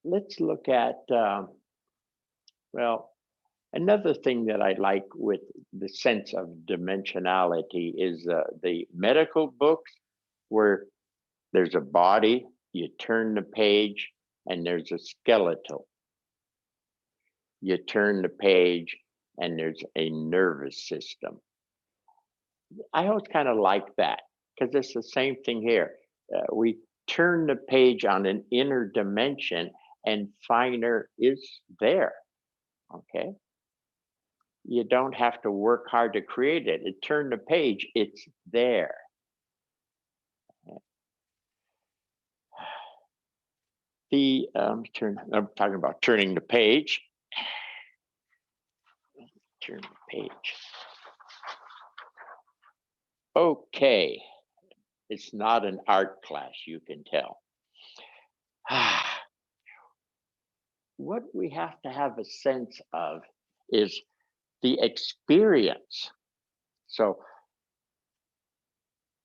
let's look at, well, another thing that I like with the sense of dimensionality is the medical books where there's a body, you turn the page, and there's a skeletal. You turn the page, and there's a nervous system. I always kind of like that because it's the same thing here. We turn the page on an inner dimension, and finer is there. Okay. You don't have to work hard to create it. It turn the page, it's there. I'm talking about turning the page. Turn the page. Okay, it's not an art class, you can tell. What we have to have a sense of is the experience. So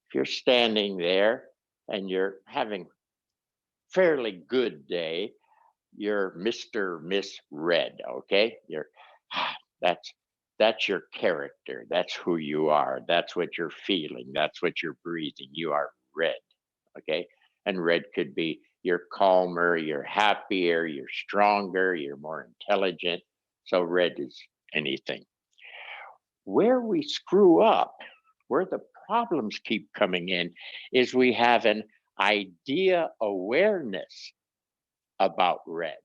if you're standing there and you're having fairly good day, you're Mr. Miss Red, okay? You're that's your character. That's who you are. That's what you're feeling. That's what you're breathing. You are red, okay? And red could be you're calmer, you're happier, you're stronger, you're more intelligent. So red is anything. Where we screw up, where the problems keep coming in, is we have an idea awareness about red.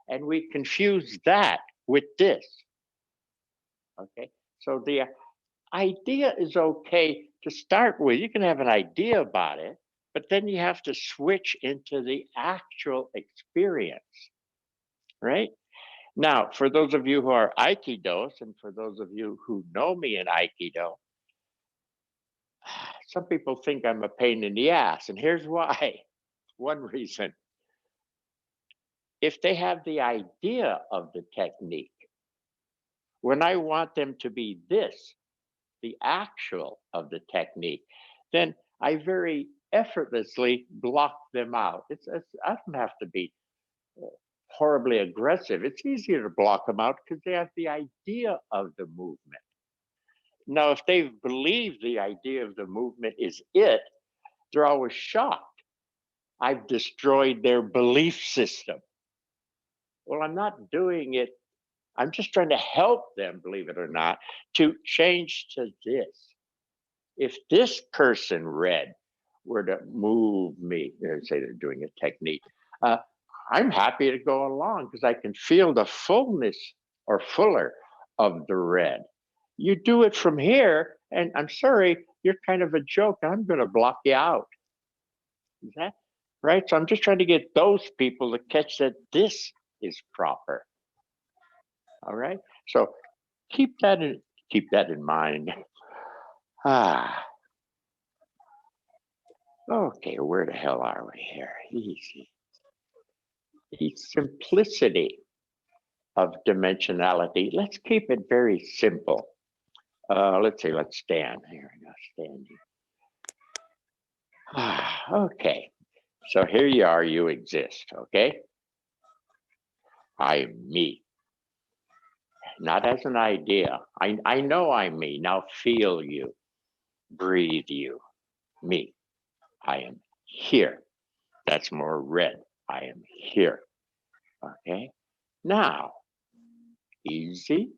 And we confuse that with this. Okay, so the idea is okay to start with. You can have an idea about it, but then you have to switch into the actual experience, right? Now, for those of you who are Aikidos, and for those of you who know me in Aikido, some people think I'm a pain in the ass, and here's why. One reason. If they have the idea of the technique, when I want them to be this, the actual of the technique, then I very effortlessly block them out. I don't have to be horribly aggressive. It's easier to block them out because they have the idea of the movement. Now, if they believe the idea of the movement is it, they're always shocked. I've destroyed their belief system. Well, I'm not doing it. I'm just trying to help them, believe it or not, to change to this. If this person Red were to move me, say they're doing a technique, I'm happy to go along because I can feel the fullness or fuller of the red. You do it from here, and I'm sorry, you're kind of a joke. I'm going to block you out. Is that right? So I'm just trying to get those people to catch that this is proper. All right. So keep that in mind. Okay, where the hell are we here? Easy. The simplicity of dimensionality. Let's keep it very simple. Let's stand here. Stand here. Okay, so here you are, you exist, okay? I am me. Not as an idea. I know I'm me. Now feel you, breathe you, me. I am here. That's more red. I am here. Okay. Now, easy.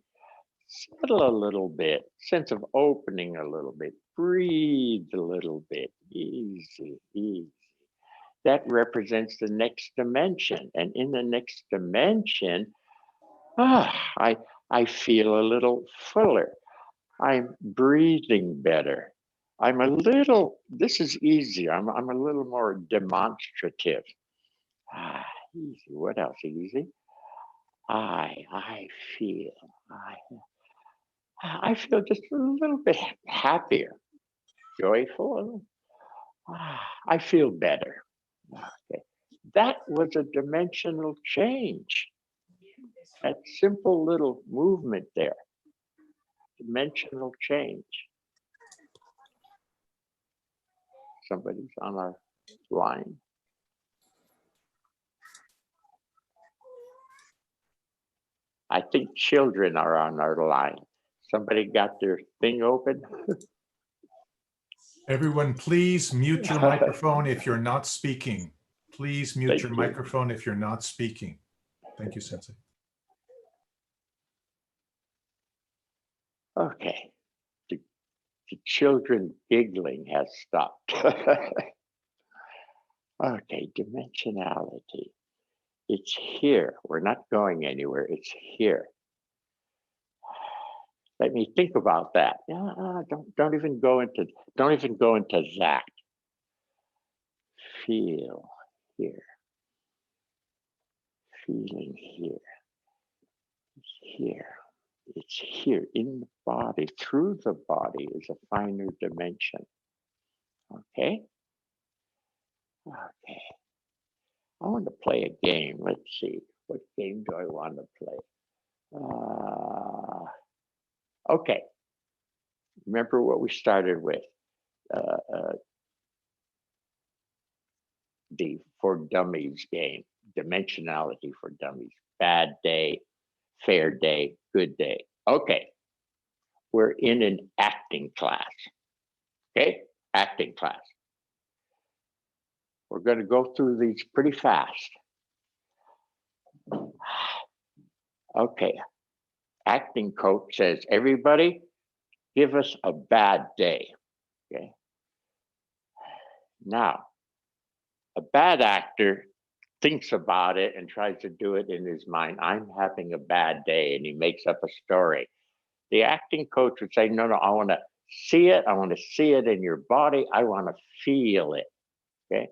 Settle a little bit. Sense of opening a little bit. Breathe a little bit. Easy, easy. That represents the next dimension. And in the next dimension, I feel a little fuller. I'm breathing better. I'm a little, this is easy. I'm a little more demonstrative. Easy. What else? Easy. I feel, I feel just a little bit happier, joyful. I feel better. Okay. That was a dimensional change. That simple little movement there. Dimensional change. Somebody's on our line. I think children are on our line. Somebody got their thing open? Everyone, please mute your microphone if you're not speaking. Please mute your microphone if you're not speaking. Thank you, Sensei. Okay. The children giggling has stopped. Okay, dimensionality. It's here. We're not going anywhere. It's here. Let me think about that. Don't even go into that. Feel here. Feeling here. It's here. It's here in the body. Through the body is a finer dimension. Okay? Okay. I want to play a game. Let's see. What game do I want to play? Okay. Remember what we started with. The For Dummies game. Dimensionality for Dummies. Bad day, fair day, good day. Okay. We're in an acting class. Okay? Acting class. We're going to go through these pretty fast. Okay. Acting coach says, everybody, give us a bad day. Okay. Now, a bad actor thinks about it and tries to do it in his mind. I'm having a bad day, and he makes up a story. The acting coach would say, no, I want to see it. I want to see it in your body. I want to feel it. Okay.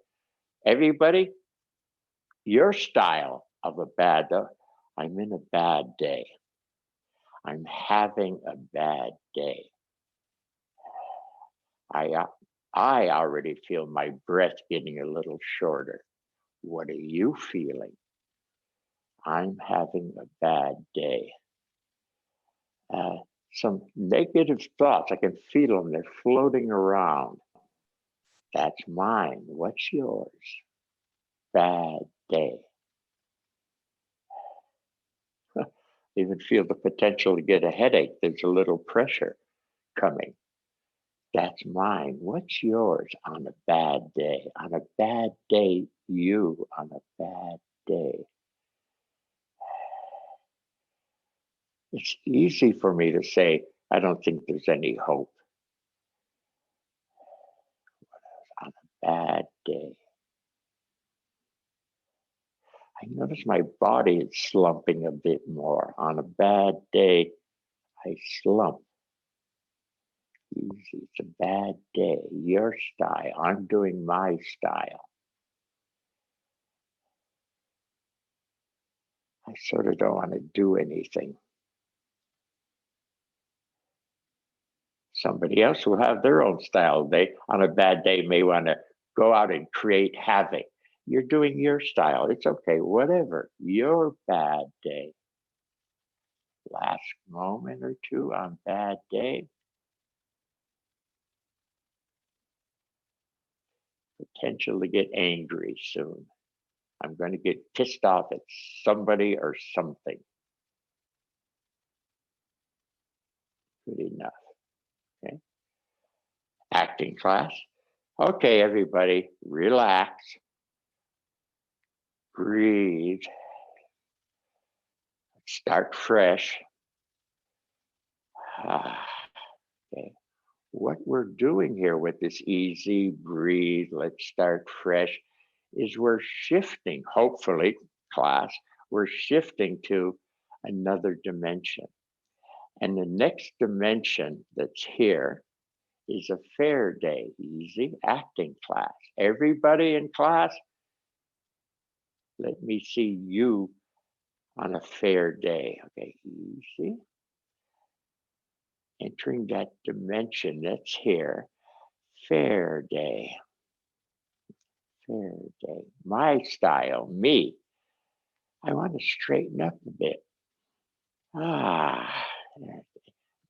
Everybody, your style of a bad day. I'm in a bad day. I'm having a bad day. I already feel my breath getting a little shorter. What are you feeling? I'm having a bad day. Some negative thoughts, I can feel them, they're floating around. That's mine. What's yours? Bad day. Even feel the potential to get a headache. There's a little pressure coming. That's mine. What's yours on a bad day? On a bad day, you on a bad day. It's easy for me to say, I don't think there's any hope. On a bad day. I notice my body is slumping a bit more. On a bad day, I slump. Easy. It's a bad day. Your style. I'm doing my style. I sort of don't want to do anything. Somebody else will have their own style. They, on a bad day, may want to go out and create havoc. You're doing your style. It's okay, whatever. Your bad day. Last moment or two on bad day. Potential to get angry soon. I'm going to get pissed off at somebody or something. Good enough. Okay. Acting class. Okay, everybody, relax. Breathe. Start fresh. Okay. What we're doing here with this easy breathe, let's start fresh, is we're shifting, hopefully, class, we're shifting to another dimension. And the next dimension that's here is a fair day, easy acting class. Everybody in class, let me see you on a fair day. Okay, easy. Entering that dimension that's here. Fair day. Fair day. My style, me. I want to straighten up a bit.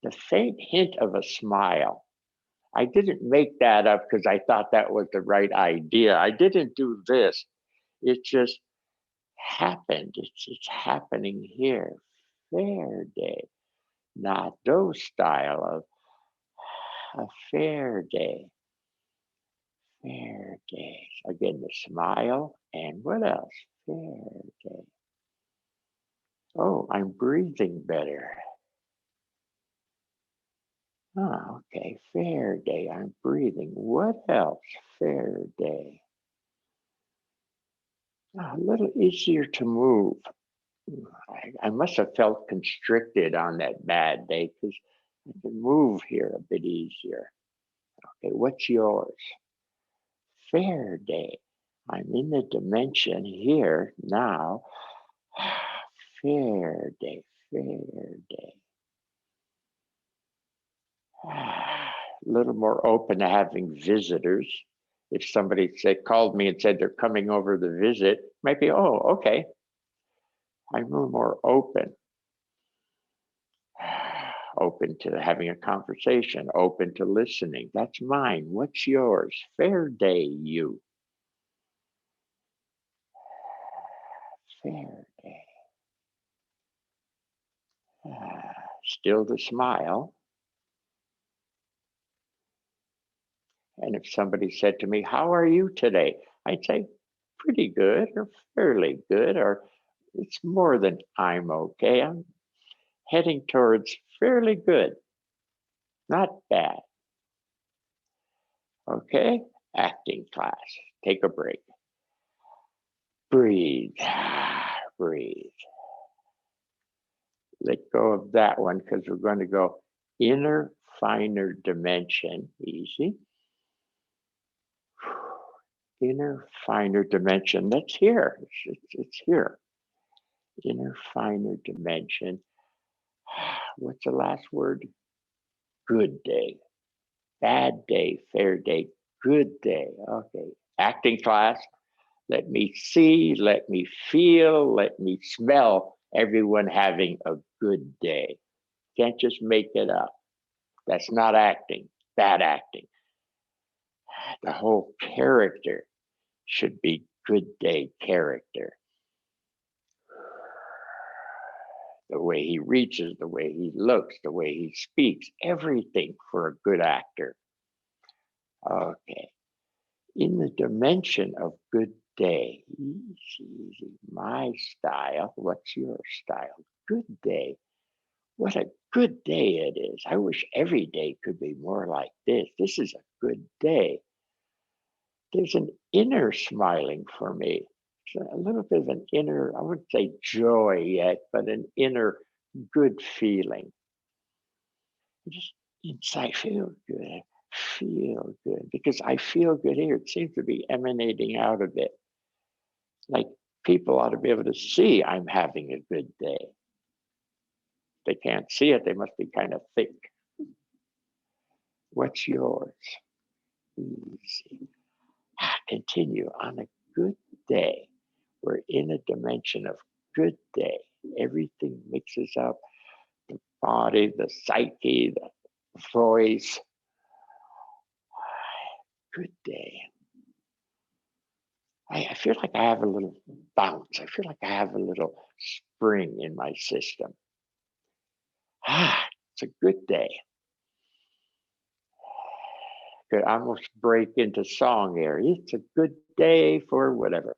The faint hint of a smile. I didn't make that up because I thought that was the right idea. I didn't do this. It just happened. It's happening here. fair day. Not those style of a fair day. Fair day. Again, the smile and what else? Fair day. Oh, I'm breathing better. Oh, okay. Fair day. I'm breathing. What else? Fair day. A little easier to move. I must have felt constricted on that bad day because I can move here a bit easier. Okay, what's yours? Fair day. I'm in the dimension here now. Fair day, fair day. A little more open to having visitors. If somebody called me and said they're coming over to visit, might be, oh, okay. I'm a little more open. Open to having a conversation, open to listening. That's mine. What's yours? Fair day, you. Fair day. Still the smile. And if somebody said to me, how are you today? I'd say, pretty good or fairly good, or it's more than I'm okay. I'm heading towards fairly good, not bad. Okay, acting class. Take a break. Breathe, breathe. Let go of that one because we're going to go inner finer dimension. Easy. Inner finer dimension. That's here. It's here. Inner finer dimension. What's the last word? Good day. Bad day, fair day, good day. Okay. Acting class. Let me see, let me feel, let me smell everyone having a good day. Can't just make it up. That's not acting, bad acting. The whole character should be good day character. The way he reaches, the way he looks, the way he speaks, everything for a good actor. Okay. In the dimension of good day, easy, my style. What's your style? Good day. What a good day it is. I wish every day could be more like this. This is a good day. There's an inner smiling for me. It's a little bit of an inner, I wouldn't say joy yet, but an inner good feeling. Just inside feel good. Feel good because I feel good here. It seems to be emanating out of it. Like people ought to be able to see I'm having a good day. They can't see it, they must be kind of thick. What's yours? Easy. Continue on a good day. We're in a dimension of good day. Everything mixes up the body, the psyche, the voice. Good day. I feel like I have a little bounce. I feel like I have a little spring in my system. It's a good day. Could almost break into song here. It's a good day for whatever.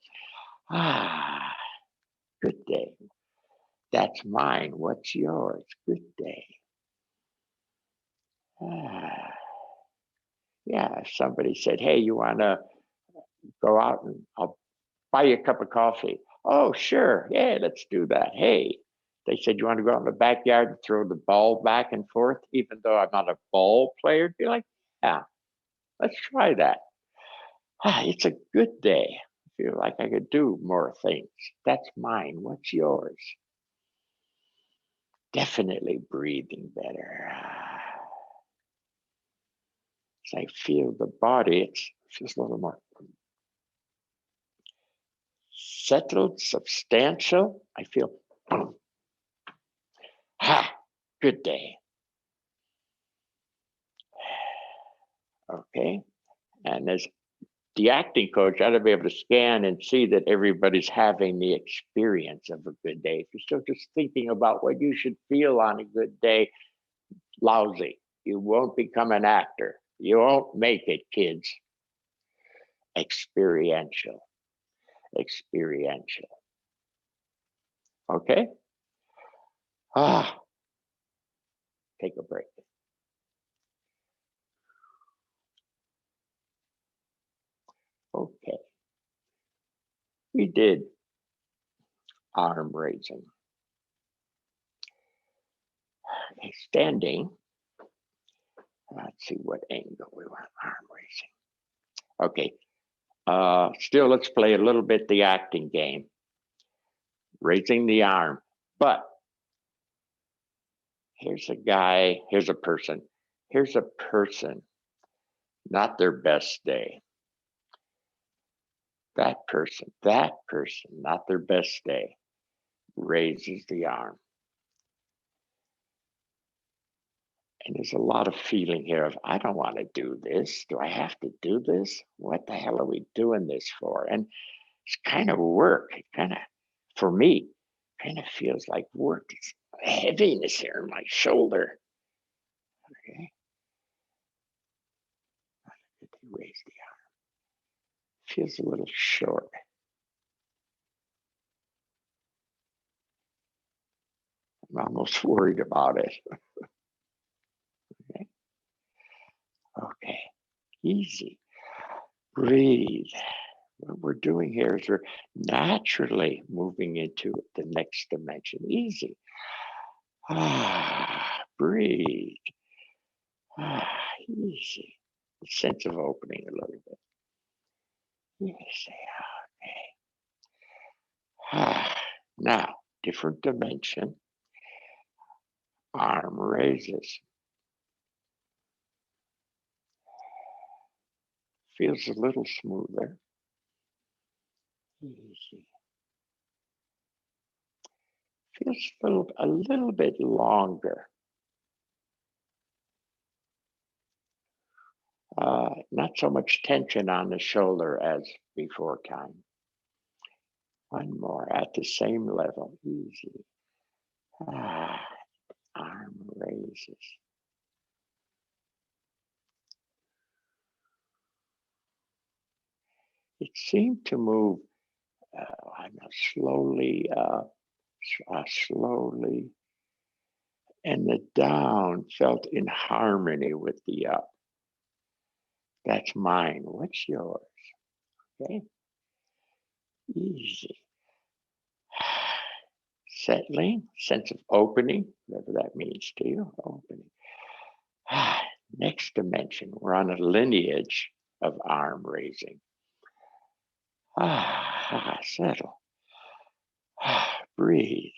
Good day. That's mine. What's yours? Good day. Yeah, if somebody said, hey, you want to go out and I'll buy you a cup of coffee. Oh, sure. Yeah, let's do that. Hey, they said, you want to go out in the backyard and throw the ball back and forth, even though I'm not a ball player? Be like, yeah, let's try that. It's a good day. I feel like I could do more things. That's mine. What's yours? Definitely breathing better. As I feel the body, it's just a little more settled, substantial. I feel, good day. Okay. And as the acting coach ought to be able to scan and see that everybody's having the experience of a good day. If you're still just thinking about what you should feel on a good day, lousy. You won't become an actor. You won't make it, kids. Experiential. Experiential. Okay? Take a break. Okay. We did arm raising. Okay, standing. Let's see what angle we want arm raising. Okay. Still, let's play a little bit the acting game. Raising the arm. But here's a guy, here's a person. Here's a person, not their best day. That person, not their best day, raises the arm. And there's a lot of feeling here of, I don't want to do this. Do I have to do this? What the hell are we doing this for? And it's kind of work. It kind of, for me, kind of feels like work. It's heaviness here in my shoulder. Okay. Raise the arm. Feels a little short. I'm almost worried about it. Okay. Okay. Easy. Breathe. What we're doing here is we're naturally moving into the next dimension. Easy. Breathe. Easy. The sense of opening a little bit. Easy. Okay. Now, different dimension. Arm raises. Feels a little smoother. Easy. Feels a little bit longer. Not so much tension on the shoulder as before time. One more at the same level. Easy. Arm raises. It seemed to move slowly, slowly, and the down felt in harmony with the up. That's mine. What's yours? Okay. Easy. Settling, sense of opening, whatever that means to you. Opening. Next dimension. We're on a lineage of arm raising. Settle. Breathe.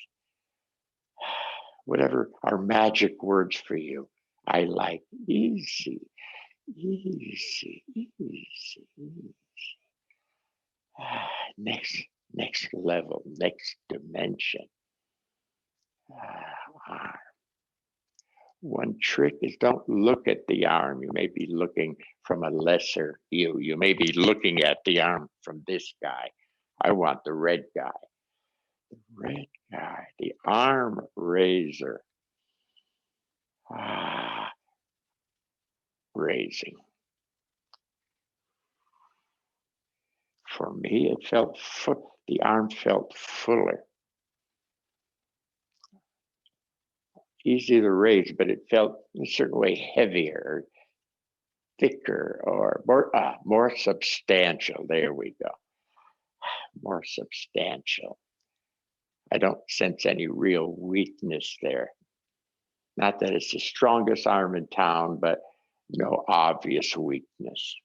Whatever are magic words for you. I like easy, easy, easy, easy. Next level, next dimension. Arm. One trick is don't look at the arm. You may be looking from a lesser view. You may be looking at the arm from this guy. I want the red guy. The red guy, the arm raiser. Raising. For me, it felt the arm felt fuller. Easy to raise, but it felt in a certain way heavier, thicker, or more substantial. There we go. More substantial. I don't sense any real weakness there. Not that it's the strongest arm in town, but no obvious weakness.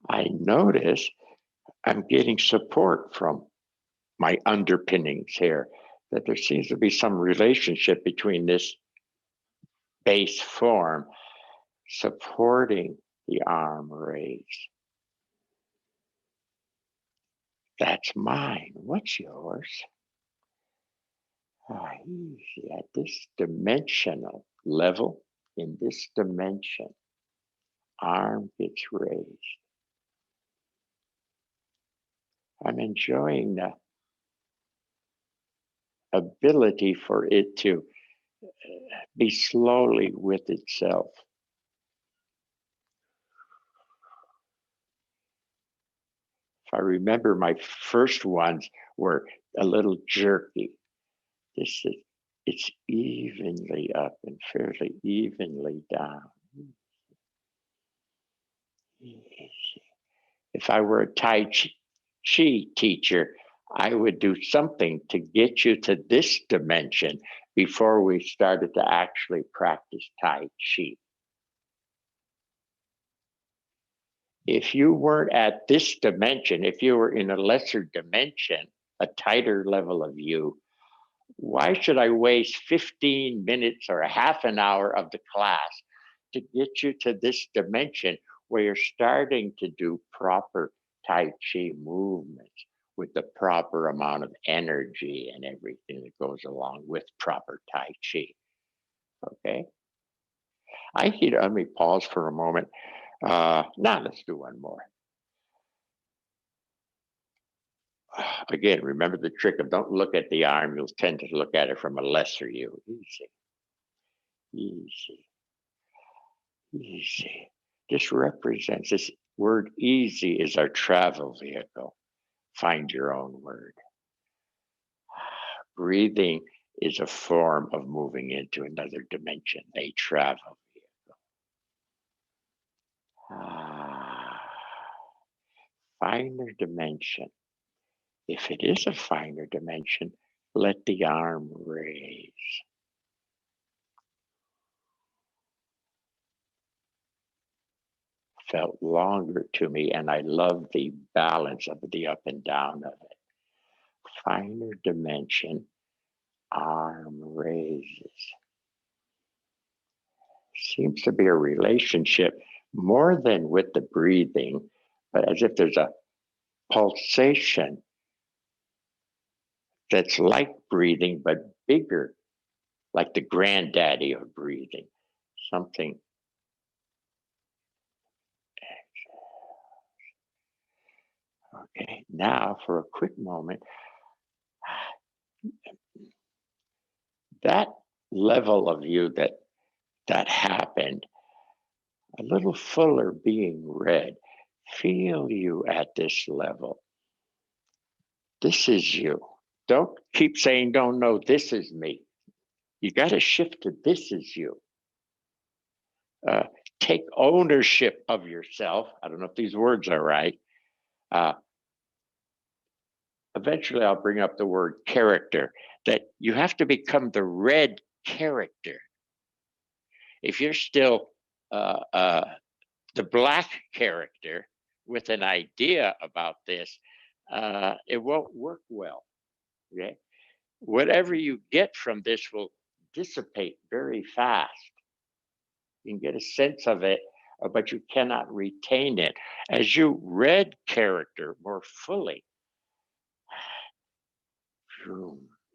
I notice I'm getting support from my underpinnings here, that there seems to be some relationship between this base form supporting the arm raise. That's mine. What's yours? Easy. At this dimensional level, in this dimension, arm gets raised. I'm enjoying the ability for it to be slowly with itself. If I remember, my first ones were a little jerky. This is, it's evenly up and fairly evenly down. If I were a Tai Chi teacher, I would do something to get you to this dimension before we started to actually practice Tai Chi. If you weren't at this dimension, if you were in a lesser dimension, a tighter level of you, why should I waste 15 minutes or a half an hour of the class to get you to this dimension where you're starting to do proper Tai Chi movements with the proper amount of energy and everything that goes along with proper Tai Chi? Okay. Let me pause for a moment. Now let's do one more. Again, remember the trick of don't look at the arm. You'll tend to look at it from a lesser you. Easy, easy, easy. This represents, this word easy is our travel vehicle. Find your own word. Breathing is a form of moving into another dimension, a travel vehicle. Finer dimension. If it is a finer dimension, let the arm raise. Felt longer to me, and I love the balance of the up and down of it. Finer dimension, arm raises. Seems to be a relationship more than with the breathing, but as if there's a pulsation that's like breathing, but bigger, like the granddaddy of breathing. Something. Okay, now for a quick moment, that level of you that happened, a little fuller being read. Feel you at this level. This is you. Don't keep saying, don't know, this is me. You got to shift to this is you. Take ownership of yourself. I don't know if these words are right. Eventually, I'll bring up the word character, that you have to become the red character. If you're still the black character with an idea about this, it won't work well. Okay? Whatever you get from this will dissipate very fast. You can get a sense of it, but you cannot retain it. As you read character more fully,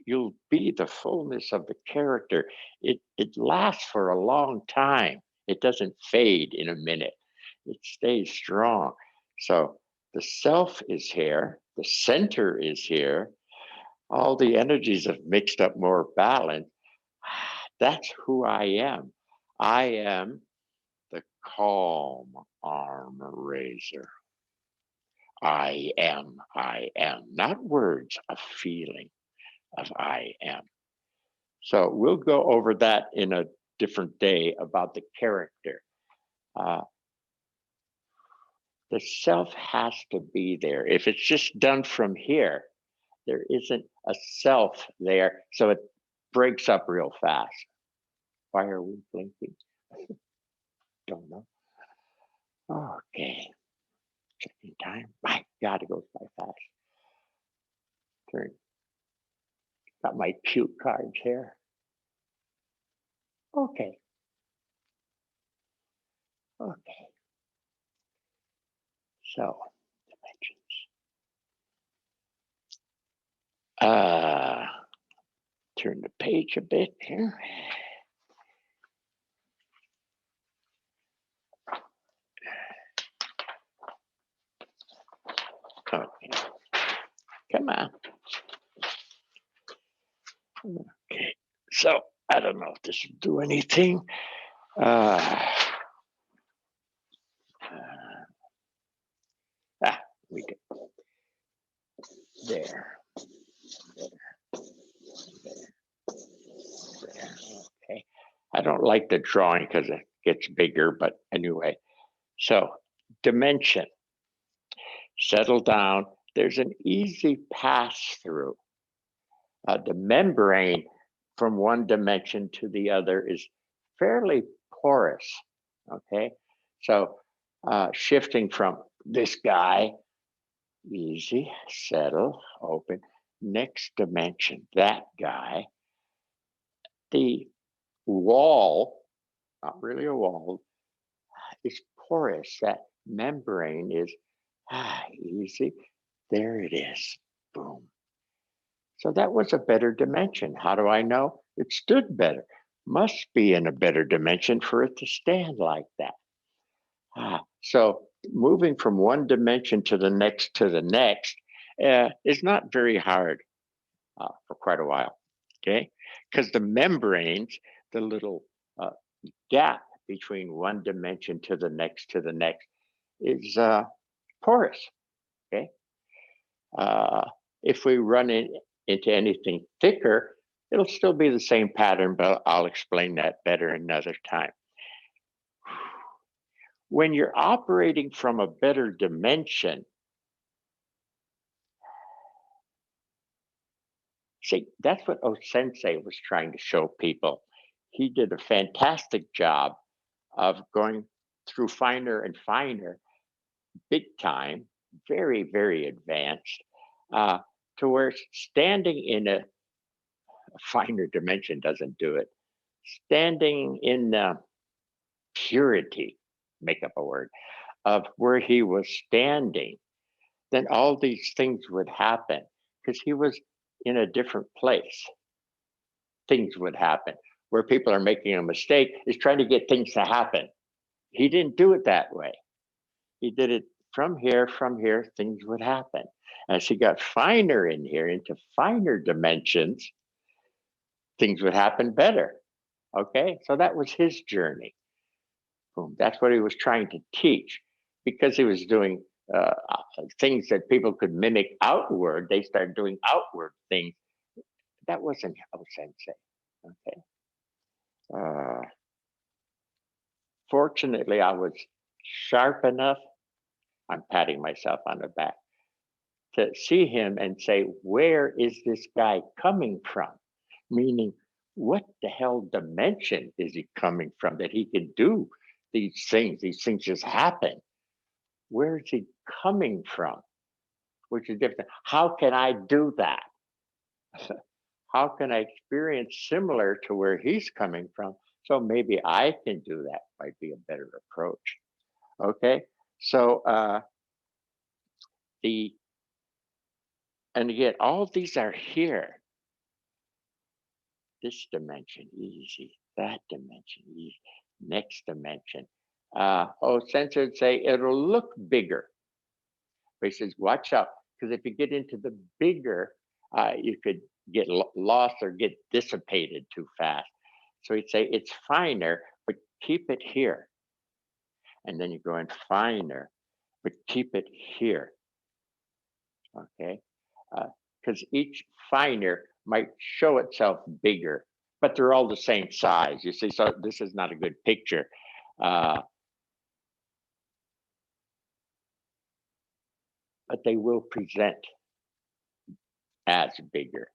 you'll be the fullness of the character. It lasts for a long time. It doesn't fade in a minute. It stays strong. So the self is here, the center is here, all the energies have mixed up more balance. That's who I am. I am the calm arm raiser. I am, not words, a feeling of I am. So we'll go over that in a different day about the character. The self has to be there. If it's just done from here, there isn't a self there, so it breaks up real fast. Why are we blinking? Don't know. Okay. Checking time. My God, it goes by fast. Turn. Got my cue cards here. Okay. Okay. So, dimensions. Turn the page a bit here. Okay. Come on. Okay, so I don't know if this will do anything. We go there, there. Okay, I don't like the drawing because it gets bigger, but anyway. So dimension, settle down. There's an easy pass through. The membrane from one dimension to the other is fairly porous. Okay, so shifting from this guy, easy, settle, open. Next dimension, that guy. The wall, not really a wall, is porous. That membrane is easy. There it is. Boom. So that was a better dimension. How do I know? It stood better. Must be in a better dimension for it to stand like that. So moving from one dimension to the next is not very hard for quite a while, okay? Because the membranes, the little gap between one dimension to the next is porous, okay? If we run into anything thicker, it'll still be the same pattern, but I'll explain that better another time. When you're operating from a better dimension, see, that's what O-sensei was trying to show people. He did a fantastic job of going through finer and finer, big time, very, very advanced, to where standing in a finer dimension doesn't do it. Standing in purity, make up a word, of where he was standing, then all these things would happen because he was in a different place. Things would happen where people are making a mistake is trying to get things to happen. He didn't do it that way. He did it from here, things would happen. As he got finer in here into finer dimensions, things would happen better. Okay, so that was his journey. Boom. That's what he was trying to teach. Because he was doing things that people could mimic outward, they started doing outward things. That wasn't O-sensei. Okay. Fortunately, I was sharp enough, I'm patting myself on the back, to see him and say, where is this guy coming from? Meaning, what the hell dimension is he coming from that he can do these things? These things just happen. Where is he coming from? Which is different. How can I do that? How can I experience similar to where he's coming from? So maybe I can do that, might be a better approach. Okay, so and again, all these are here. This dimension, easy. That dimension, easy. Next dimension. O-sensei would say it'll look bigger. But he says, watch out, because if you get into the bigger, you could get lost or get dissipated too fast. So he'd say it's finer, but keep it here. And then you go in finer, but keep it here. Okay, because each finer might show itself bigger, but they're all the same size. You see, so this is not a good picture. But they will present as bigger.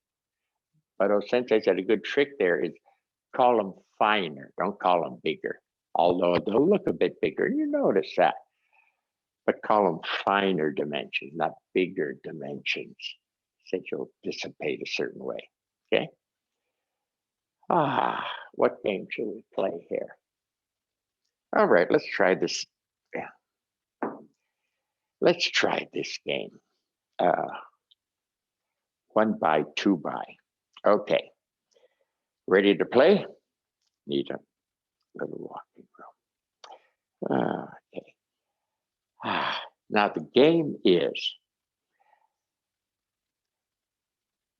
But O-sensei said a good trick there is call them finer, don't call them bigger. Although they'll look a bit bigger, you notice that. But call them finer dimensions, not bigger dimensions, since you'll dissipate a certain way, okay? What game should we play here? All right, let's try this. Yeah. Let's try this game. 1 by 2 by. Okay. Ready to play? Need a little walking room. Okay. Now the game is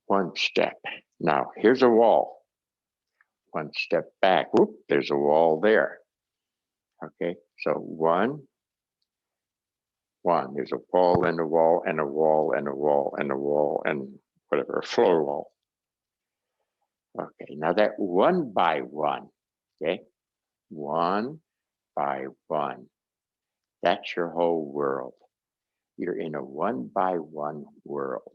one step. Now, here's a wall. One step back. Whoop, there's a wall there. Okay, so one. There's a wall and a wall and a wall and a wall and a wall and whatever, a floor wall. Okay, now that one by one, okay, one by one, that's your whole world. You're in a one by one world.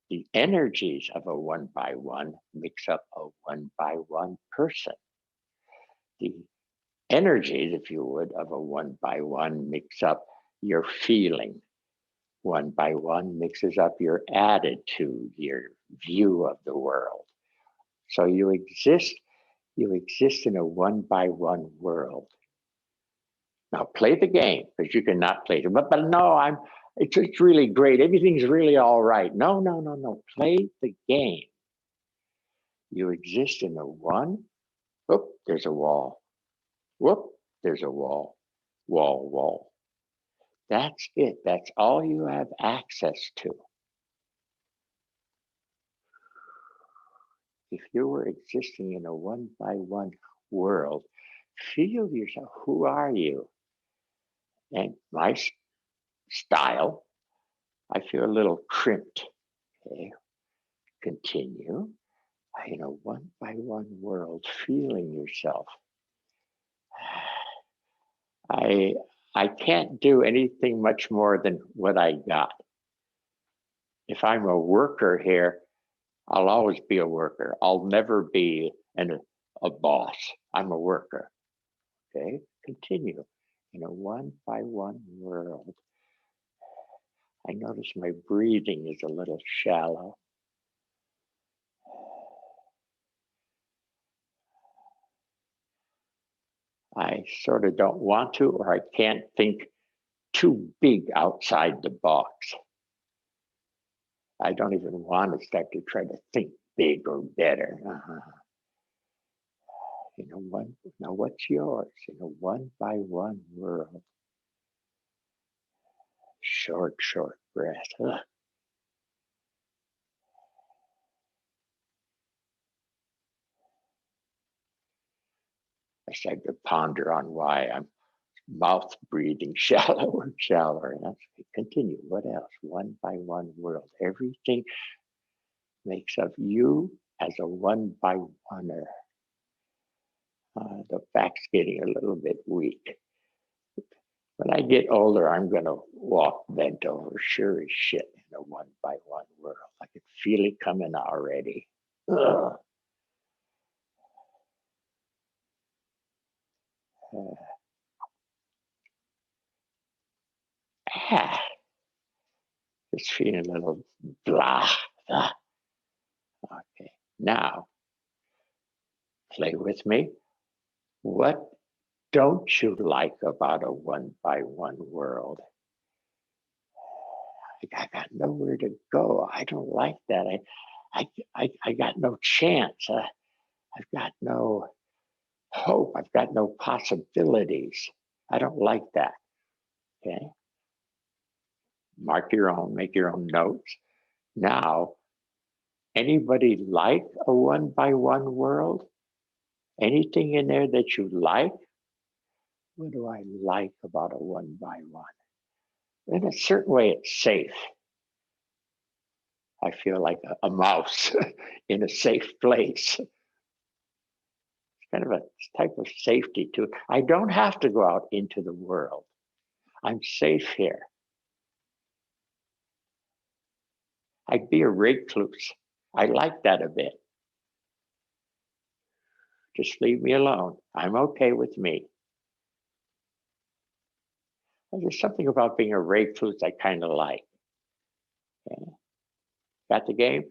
The energies of a one by one makes up a one by one person. The energies, if you would, of a one by one mix up your feeling. One by one mixes up your attitude, your view of the world. So you exist in a one by one world. Now play the game, because you cannot play it. But no, it's really great. Everything's really all right. No. Play the game. You exist in a one. Whoop, there's a wall. Whoop, there's a wall. Wall. That's it. That's all you have access to. If you were existing in a one by one world, feel yourself. Who are you? And my style, I feel a little crimped. Okay, continue. In a one by one world, feeling yourself. I can't do anything much more than what I got. If I'm a worker here, I'll always be a worker. I'll never be a boss. I'm a worker. Okay, continue. In a one by one world. I notice my breathing is a little shallow. I sort of don't want to, or I can't think too big outside the box. I don't even want to start to try to think big or better. Now what's yours in a one by one world? Short breath. I started to ponder on why I'm mouth breathing shallower and shallower. And I continue. What else? One by one world. Everything makes of you as a one by oneer. The back's getting a little bit weak. When I get older, I'm going to walk bent over, sure as shit, in a one by one world. I can feel it coming already. Just feeling a little blah. Okay, now play with me. What don't you like about a one by one world? I got nowhere to go. I don't like that. I got no chance. I've got no hope. I've got no possibilities. I don't like that. Okay. Mark your own, make your own notes. Now, anybody like a one by one world? Anything in there that you like? What do I like about a one by one? In a certain way, it's safe. I feel like a mouse in a safe place. It's kind of a type of safety to it. I don't have to go out into the world. I'm safe here. I'd be a recluse. I like that a bit. Just leave me alone. I'm okay with me. There's something about being a recluse I kind of like. Okay. Got the game?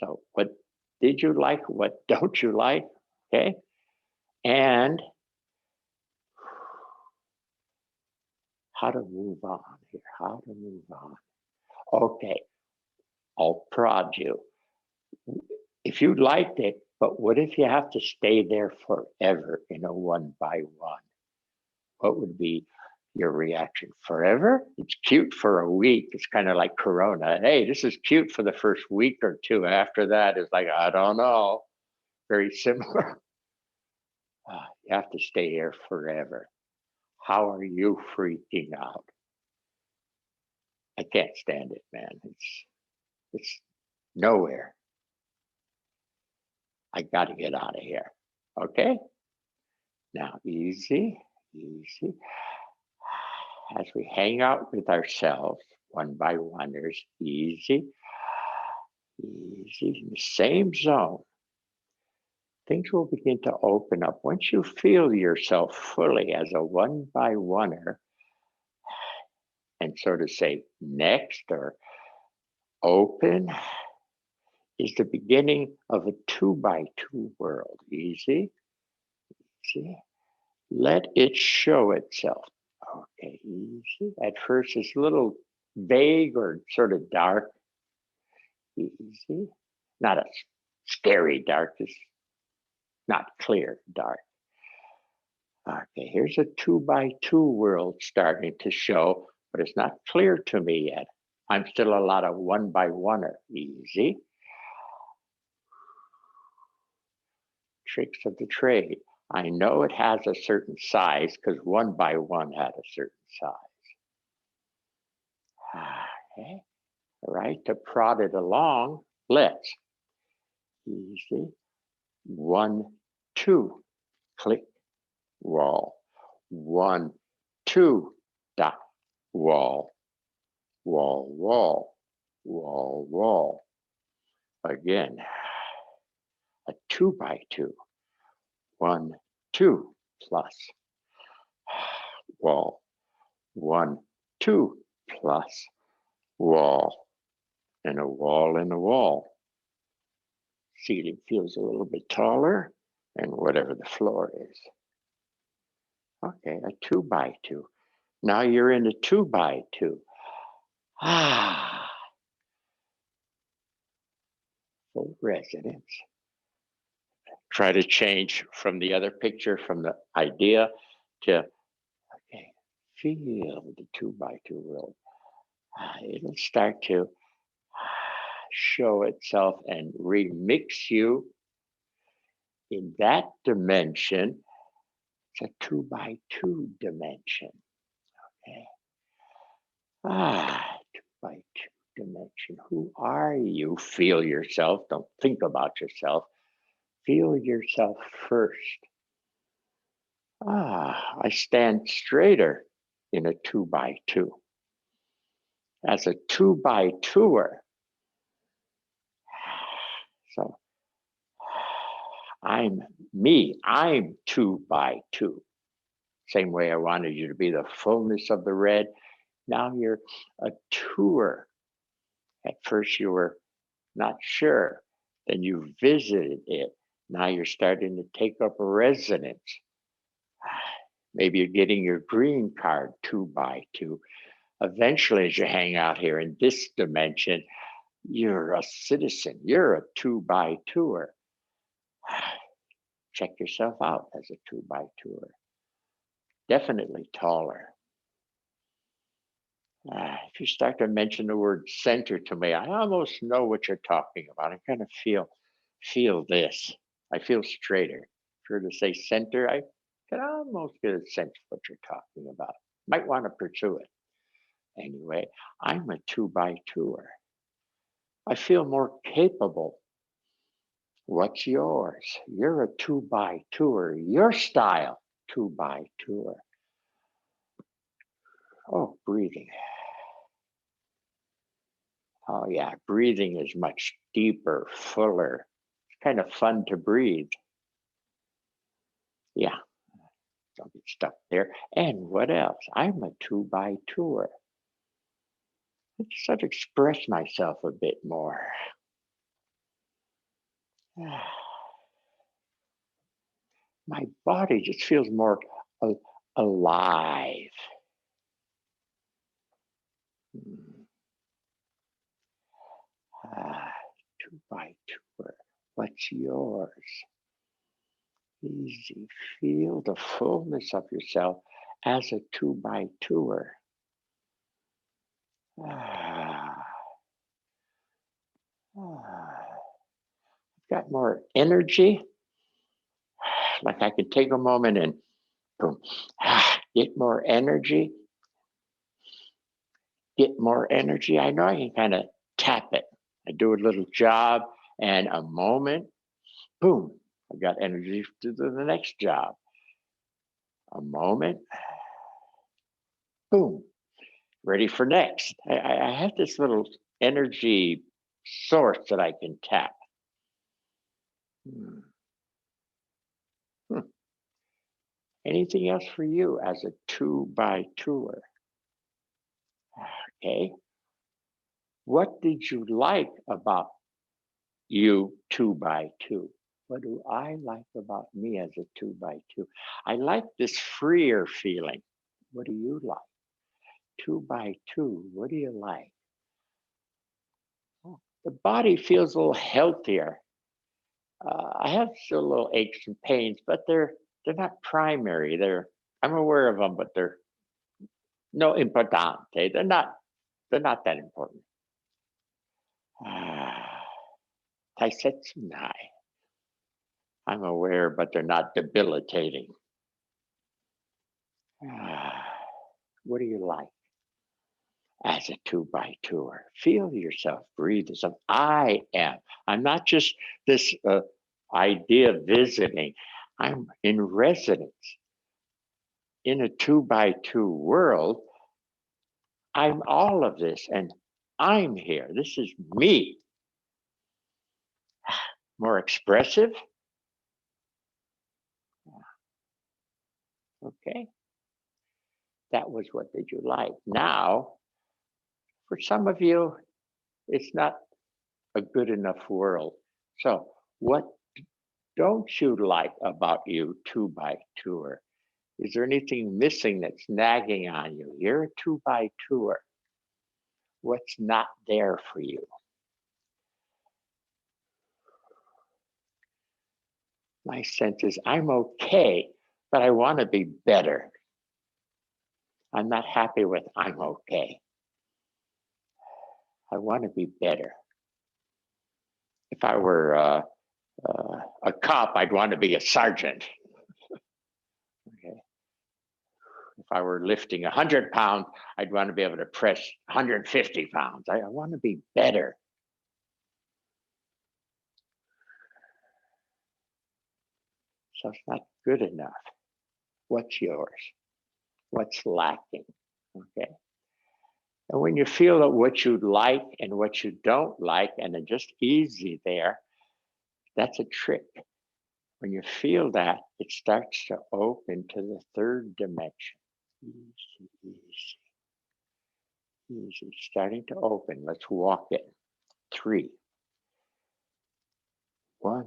So what did you like? What don't you like? Okay. And how to move on here. How to move on. Okay. I'll prod you. If you liked it, but what if you have to stay there forever in a one by one? What would be Your reaction forever? It's cute for a week. It's kind of like Corona. Hey, this is cute for the first week or two. After that, it's like, I don't know. Very similar. You have to stay here forever. How are you freaking out? I can't stand it, man. It's nowhere. I got to get out of here. Okay? Now, easy, easy. As we hang out with ourselves, one by one, there's easy, easy, in the same zone. Things will begin to open up. Once you feel yourself fully as a one by oneer, and sort of say next or open, is the beginning of a 2x2 world. Easy, easy. Let it show itself. Okay, easy. At first, it's a little vague or sort of dark. Easy. Not a scary dark, it's not clear dark. Okay, here's a 2x2 world starting to show, but it's not clear to me yet. I'm still a lot of one by oneer. Easy. Tricks of the trade. I know it has a certain size because one by one had a certain size. Okay. All right, to prod it along, let's. Easy. 1, 2, click, wall. 1, 2, dot, wall. Wall, wall, wall, wall. Again, a 2x2. 1, 2, plus, wall. 1, 2, plus, wall. And a wall and a wall. Ceiling feels a little bit taller, and whatever the floor is. Okay, a 2x2. Now you're in a 2x2. Full resonance. Try to change from the other picture, from the idea to, okay, feel the 2x2 world. It'll start to show itself and remix you in that dimension. It's a 2x2 dimension. Okay. 2x2 dimension. Who are you? Feel yourself. Don't think about yourself. Feel yourself first. I stand straighter in a 2x2. As a 2x2er. So I'm me. I'm 2x2. Same way I wanted you to be the fullness of the red. Now you're a tour. At first you were not sure. Then you visited it. Now you're starting to take up resonance. Maybe you're getting your green card 2x2. Eventually, as you hang out here in this dimension, you're a citizen. You're a 2x2er. Check yourself out as a 2x2er. Definitely taller. If you start to mention the word center to me, I almost know what you're talking about. I kind of feel this. I feel straighter. If you were to say center, I can almost get a sense of what you're talking about. Might want to pursue it. Anyway, I'm a 2x2er. I feel more capable. What's yours? You're a 2x2er. Your style, 2x2er. Oh, breathing. Oh, yeah, breathing is much deeper, fuller. It's kind of fun to breathe. Yeah, don't get stuck there. And what else? I'm a 2x2er. I just have to express myself a bit more. My body just feels more alive. 2x2er. What's yours? Easy. Feel the fullness of yourself as a 2x2er. Ah, ah, got more energy. Like I could take a moment and boom, get more energy, get more energy. I know I can kind of tap it. I do a little job and a moment, boom, I got energy to do the next job. A moment, boom, ready for next. I have this little energy source that I can tap. Hmm. Hmm. Anything else for you as a 2x2er? Okay. What did you like about you 2x2? What do I like about me as a 2x2? I like this freer feeling. What do you like? 2x2, what do you like? Oh, the body feels a little healthier. I have still little aches and pains, but they're not primary. I'm aware of them, but they're no importante. They're not that important. Ah, Taisetsu nai. I'm aware, but they're not debilitating. Ah, what do you like as a 2x2er? Feel yourself, breathe yourself. I am. I'm not just this idea visiting. I'm in residence in a 2x2 world. I'm all of this and I'm here. This is me. More expressive. Okay. That was what did you like. Now, for some of you, it's not a good enough world. So, what don't you like about you 2x2er? Is there anything missing that's nagging on you? You're a 2x2er. What's not there for you? My sense is I'm okay, but I want to be better. I'm not happy with I'm okay. I want to be better. If I were a cop, I'd want to be a sergeant. Okay. If I were lifting 100 pounds, I'd want to be able to press 150 pounds. I want to be better. So it's not good enough. What's yours? What's lacking? Okay. And when you feel that what you like and what you don't like, and it's just easy there, that's a trick. When you feel that, it starts to open to the third dimension. Easy, easy, easy. Starting to open. Let's walk it. 3. 1,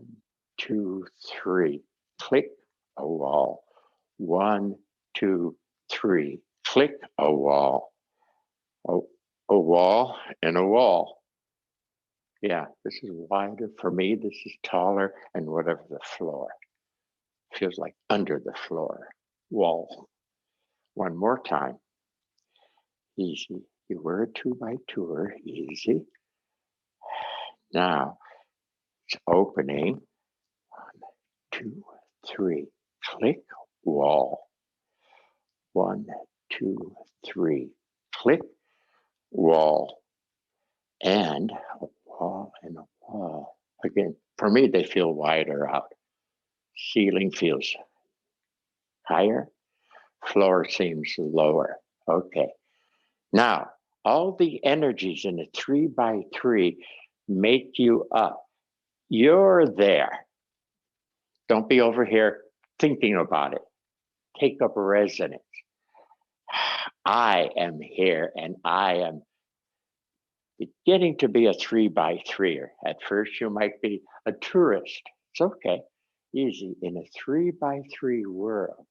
2, 3. Click a wall. 1, 2, 3. Click a wall. A wall and a wall. Yeah, this is wider for me. This is taller, and whatever the floor feels like under the floor. Wall. One more time. Easy. You were a 2x2er. Easy. Now it's opening. 1, 2, 3. Click wall. 1, 2, 3. Click wall. And a wall and a wall. Again, for me, they feel wider out. Ceiling feels higher. Floor seems lower. Okay. Now, all the energies in a 3x3 make you up. You're there. Don't be over here thinking about it. Take up residence. I am here and I am beginning to be a 3x3er. At first, you might be a tourist. It's okay. Easy. In a 3x3 world,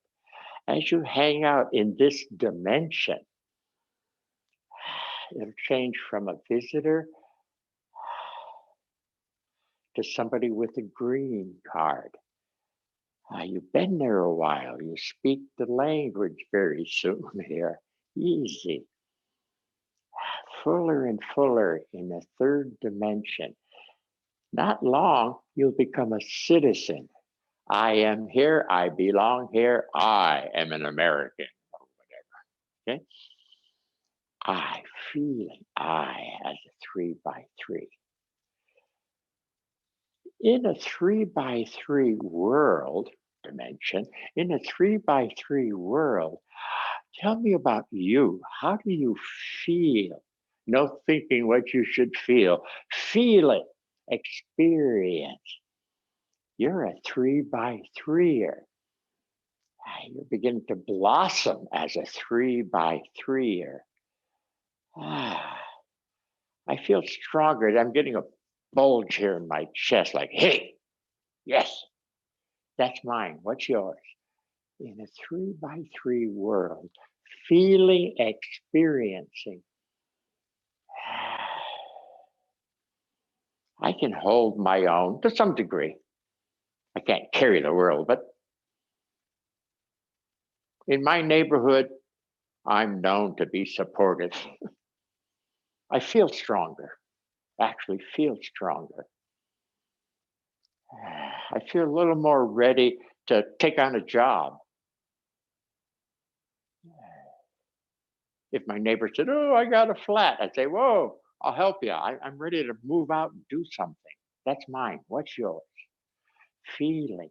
as you hang out in this dimension, it'll change from a visitor to somebody with a green card. You've been there a while. You speak the language very soon here. Easy. Fuller and fuller in the third dimension. Not long, you'll become a citizen. I am here. I belong here. I am an American or whatever. Okay. I feeling I as a 3x3. In a 3x3 world dimension, in a 3x3 world, tell me about you. How do you feel? No thinking what you should feel. Feel it. Experience. You're a 3x3er. You're beginning to blossom as a 3x3er. I feel stronger. I'm getting a bulge here in my chest, like, hey, yes, that's mine. What's yours? In a 3x3 world, feeling, experiencing. I can hold my own to some degree. I can't carry the world, but in my neighborhood, I'm known to be supportive. I feel stronger, actually feel stronger. I feel a little more ready to take on a job. If my neighbor said, oh, I got a flat, I'd say, whoa, I'll help you. I'm ready to move out and do something. That's mine. What's yours? Feeling.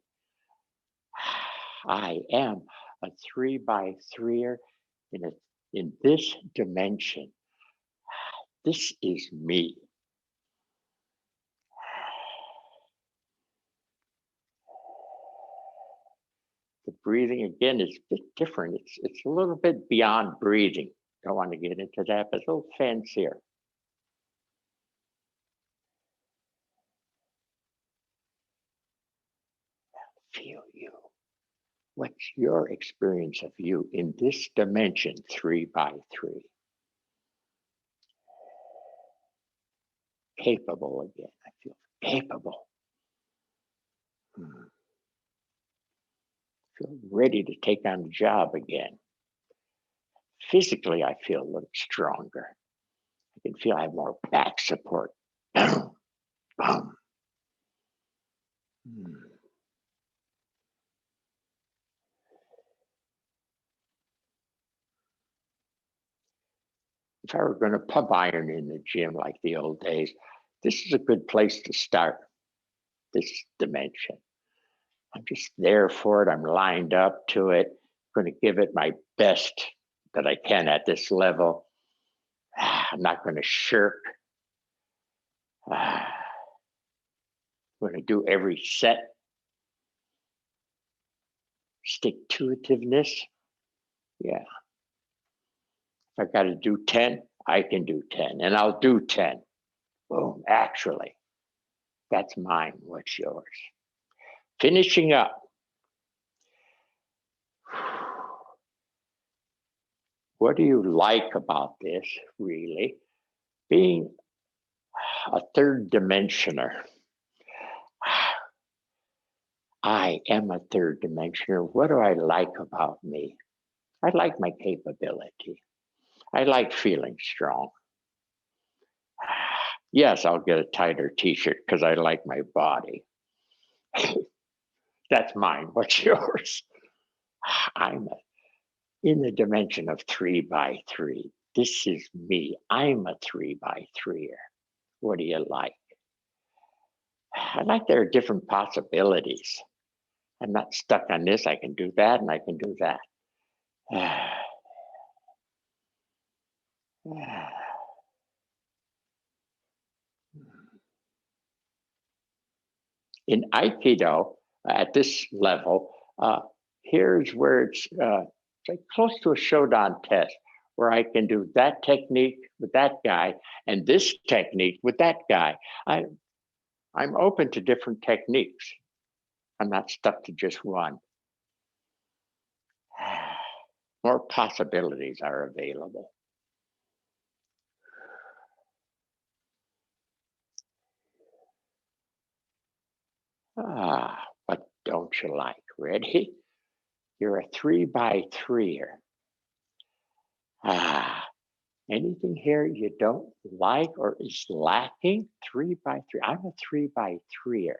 I am a 3x3er in this dimension. This is me. The breathing again is a bit different. It's a little bit beyond breathing. Don't want to get into that, but it's a little fancier. Feel you. What's your experience of you in this dimension, 3x3? Capable again. I feel capable. Feel ready to take on the job again. Physically, I feel a little stronger. I can feel I have more back support. Boom, boom. If I were going to pump iron in the gym like the old days, this is a good place to start this dimension. I'm just there for it. I'm lined up to it. I'm going to give it my best that I can at this level. I'm not going to shirk. I'm going to do every set. Stick-to-itiveness. Yeah. If I got to do 10, I can do 10, and I'll do 10. Boom, actually, that's mine. What's yours? Finishing up. What do you like about this, really? Being a third dimensioner. I am a third dimensioner. What do I like about me? I like my capability. I like feeling strong. Yes, I'll get a tighter t-shirt because I like my body. That's mine. What's yours? I'm in the dimension of 3x3. This is me. I'm a 3x3er. What do you like? I like there are different possibilities. I'm not stuck on this. I can do that and I can do that. In Aikido, at this level, here's where it's like close to a Shodan test, where I can do that technique with that guy and this technique with that guy. I'm open to different techniques. I'm not stuck to just one. More possibilities are available. What don't you like? Ready? You're a 3x3er. Anything here you don't like or is lacking? 3x3. I'm a 3x3er.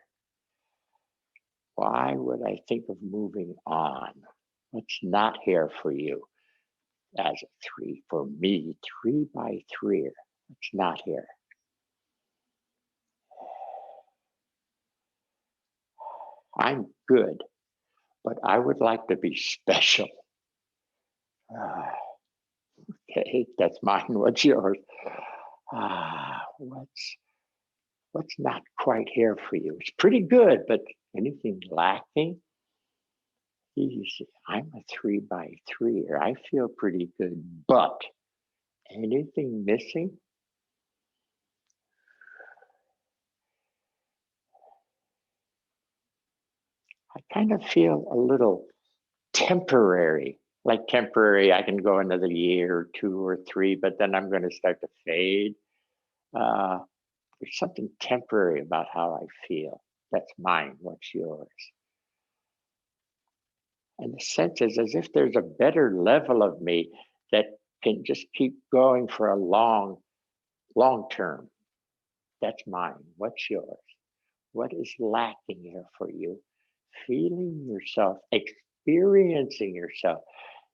Why would I think of moving on? What's not here for you as a 3? For me, 3x3er. What's not here? I'm good, but I would like to be special. Okay, that's mine. What's yours? What's not quite here for you? It's pretty good, but anything lacking? Easy. I'm a 3x3er. I feel pretty good, but anything missing? I kind of feel a little temporary. Like temporary, I can go another year or 2 or 3, but then I'm going to start to fade. There's something temporary about how I feel. That's mine. What's yours? And the sense is as if there's a better level of me that can just keep going for a long term. That's mine. What's yours? What is lacking here for you? Feeling yourself, experiencing yourself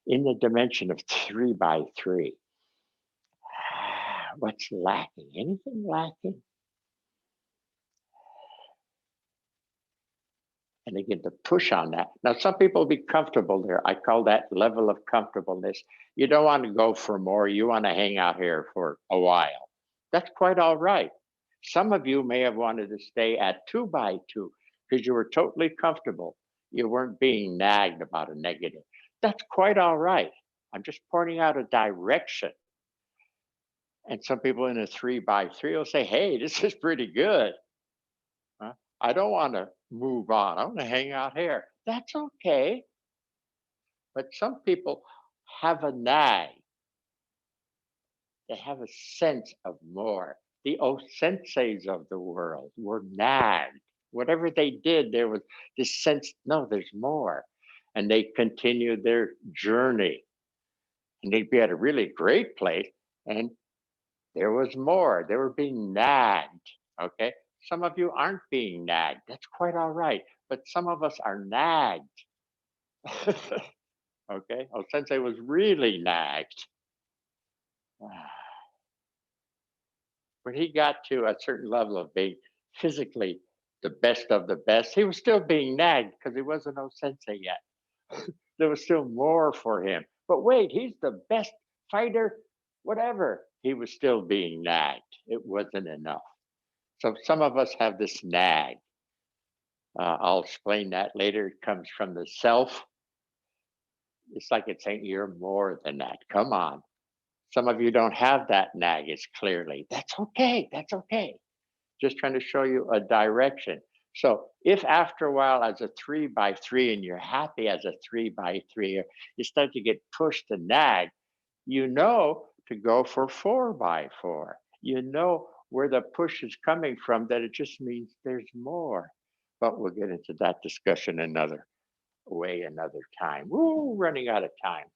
in the dimension of 3x3. What's lacking? Anything lacking? And again, to push on that. Now, some people will be comfortable there. I call that level of comfortableness. You don't want to go for more. You want to hang out here for a while. That's quite all right. Some of you may have wanted to stay at 2x2 because you were totally comfortable. You weren't being nagged about a negative. That's quite all right. I'm just pointing out a direction. And some people in a 3x3 will say, hey, this is pretty good. I don't want to move on. I want to hang out here. That's okay. But some people have a nag. They have a sense of more. The senseis of the world were nagged. Whatever they did, there was this sense, no, there's more. And they continued their journey. And they'd be at a really great place. And there was more. They were being nagged. Okay. Some of you aren't being nagged. That's quite all right. But some of us are nagged. Okay. Oh, Sensei was really nagged. When he got to a certain level of being physically the best of the best, he was still being nagged because he wasn't no Sensei yet. There was still more for him. But wait, he's the best fighter, whatever. He was still being nagged. It wasn't enough. So some of us have this nag. I'll explain that later. It comes from the self. It's like it's saying you're more than that. Come on. Some of you don't have that nag as clearly. That's okay. That's okay. Just trying to show you a direction. So if after a while as a 3x3 and you're happy as a 3x3, you start to get pushed to nag, you know to go for 4x4. You know where the push is coming from, that it just means there's more. But we'll get into that discussion another time. Woo, running out of time.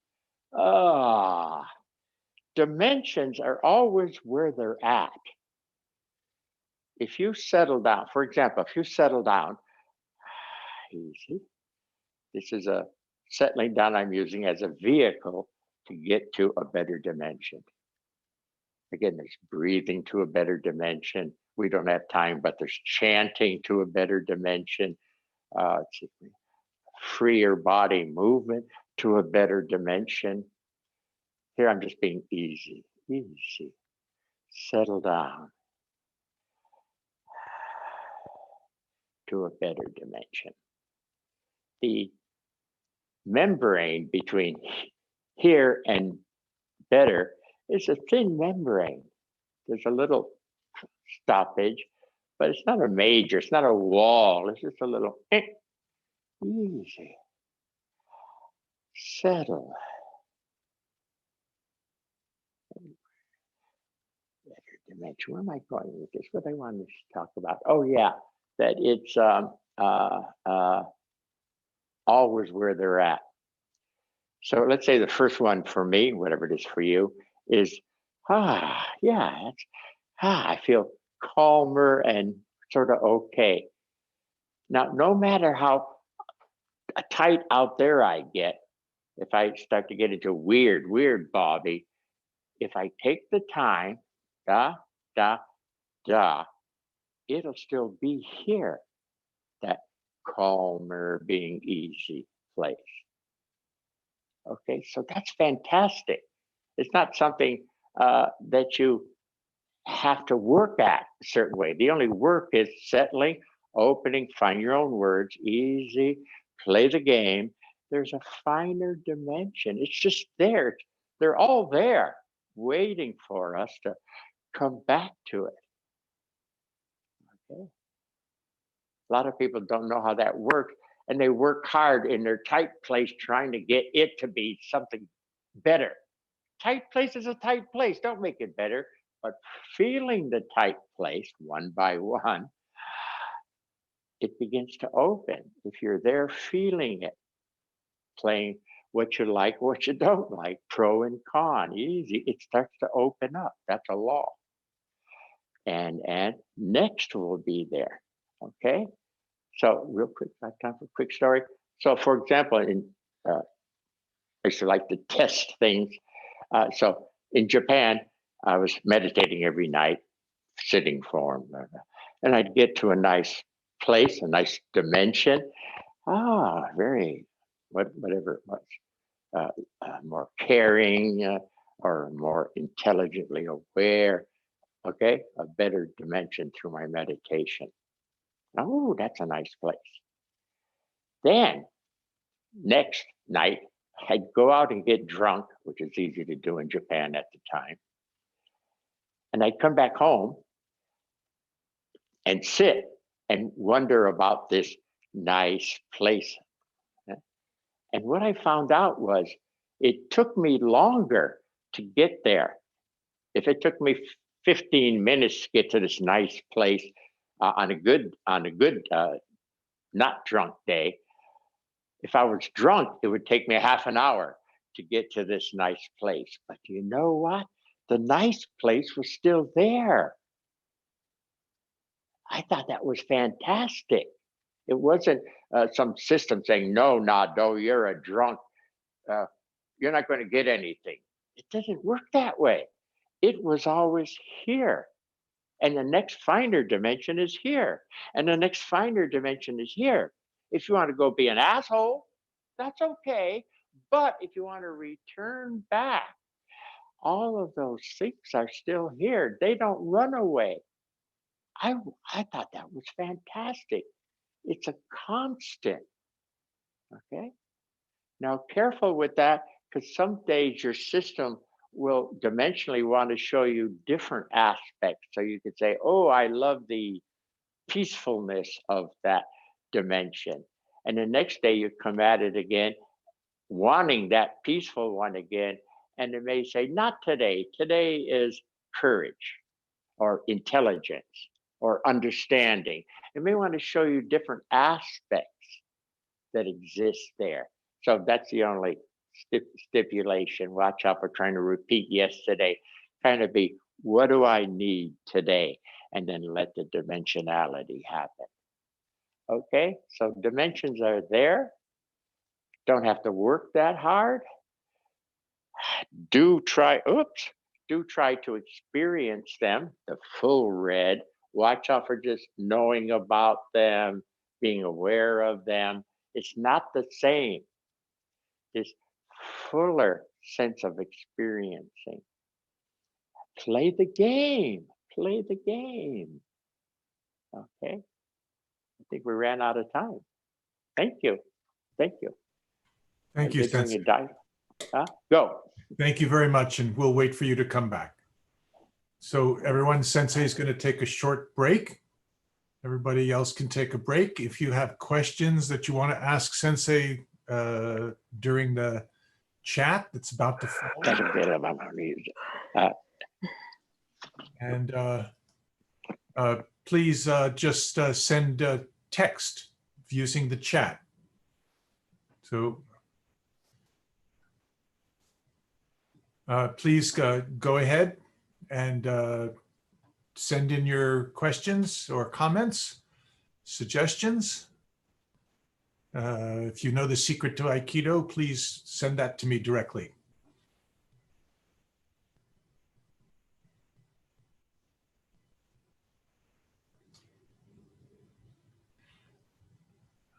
Dimensions are always where they're at. If you settle down, for example, if you settle down, easy. This is a settling down I'm using as a vehicle to get to a better dimension. Again, there's breathing to a better dimension. We don't have time, but there's chanting to a better dimension. Freer body movement to a better dimension. Here I'm just being easy. Settle down to a better dimension. The membrane between here and better is a thin membrane. There's a little stoppage, but it's not a major, it's not a wall, it's just a little easy. Settle. Better dimension. Where am I going with this? What I wanted to talk about? Oh yeah, that it's always where they're at. So let's say the first one for me, whatever it is for you, is yeah, I feel calmer and sort of okay. Now, no matter how tight out there I get, if I start to get into weird Bobby, if I take the time, da, da, da, it'll still be here, that calmer, being easy place. Okay, so that's fantastic. It's not something that you have to work at a certain way. The only work is settling, opening, find your own words, easy, play the game. There's a finer dimension. It's just there. They're all there waiting for us to come back to it. Okay. A lot of people don't know how that works, and they work hard in their tight place trying to get it to be something better. Tight place is a tight place. Don't make it better. But feeling the tight place one by one, it begins to open. If you're there feeling it, playing what you like, what you don't like, pro and con, easy, it starts to open up. That's a law. And next will be there. Okay. So real quick, I have time for a quick story. So for example, I used to like to test things. So in Japan, I was meditating every night, sitting form, and I'd get to a nice place, a nice dimension. Very, whatever it was, more caring or more intelligently aware. Okay, a better dimension through my meditation. Oh, that's a nice place. Then next night, I'd go out and get drunk, which is easy to do in Japan at the time. And I'd come back home and sit and wonder about this nice place. And what I found out was it took me longer to get there. If it took me 15 minutes to get to this nice place on a good not drunk day, if I was drunk, it would take me half an hour to get to this nice place. But you know what? The nice place was still there. I thought that was fantastic. It wasn't some system saying, no, Nado, you're a drunk. You're not going to get anything. It doesn't work that way. It was always here. And the next finer dimension is here. And the next finer dimension is here. If you want to go be an asshole, that's okay. But if you want to return back, all of those things are still here. They don't run away. I thought that was fantastic. It's a constant. Okay. Now, careful with that, because some days your system will dimensionally want to show you different aspects. So you could say, oh, I love the peacefulness of that dimension. And the next day you come at it again, wanting that peaceful one again. And it may say, not today. Today is courage or intelligence or understanding. It may want to show you different aspects that exist there. So that's the only stipulation. Watch out for trying to repeat yesterday. Kind of be, what do I need today? And then let the dimensionality happen. Okay, so dimensions are there. Don't have to work that hard. Do try to experience them, the full red. Watch out for just knowing about them, being aware of them. It's not the same. This fuller sense of experiencing. Play the game. Play the game. Okay. I think we ran out of time. Thank you. Thank you. Thank you, Sensei. Go. Thank you very much, and we'll wait for you to come back. So everyone, Sensei is going to take a short break. Everybody else can take a break. If you have questions that you want to ask Sensei during the chat that's about to follow. And please just send text using the chat. So please go ahead and send in your questions or comments, suggestions. If you know the secret to Aikido, please send that to me directly.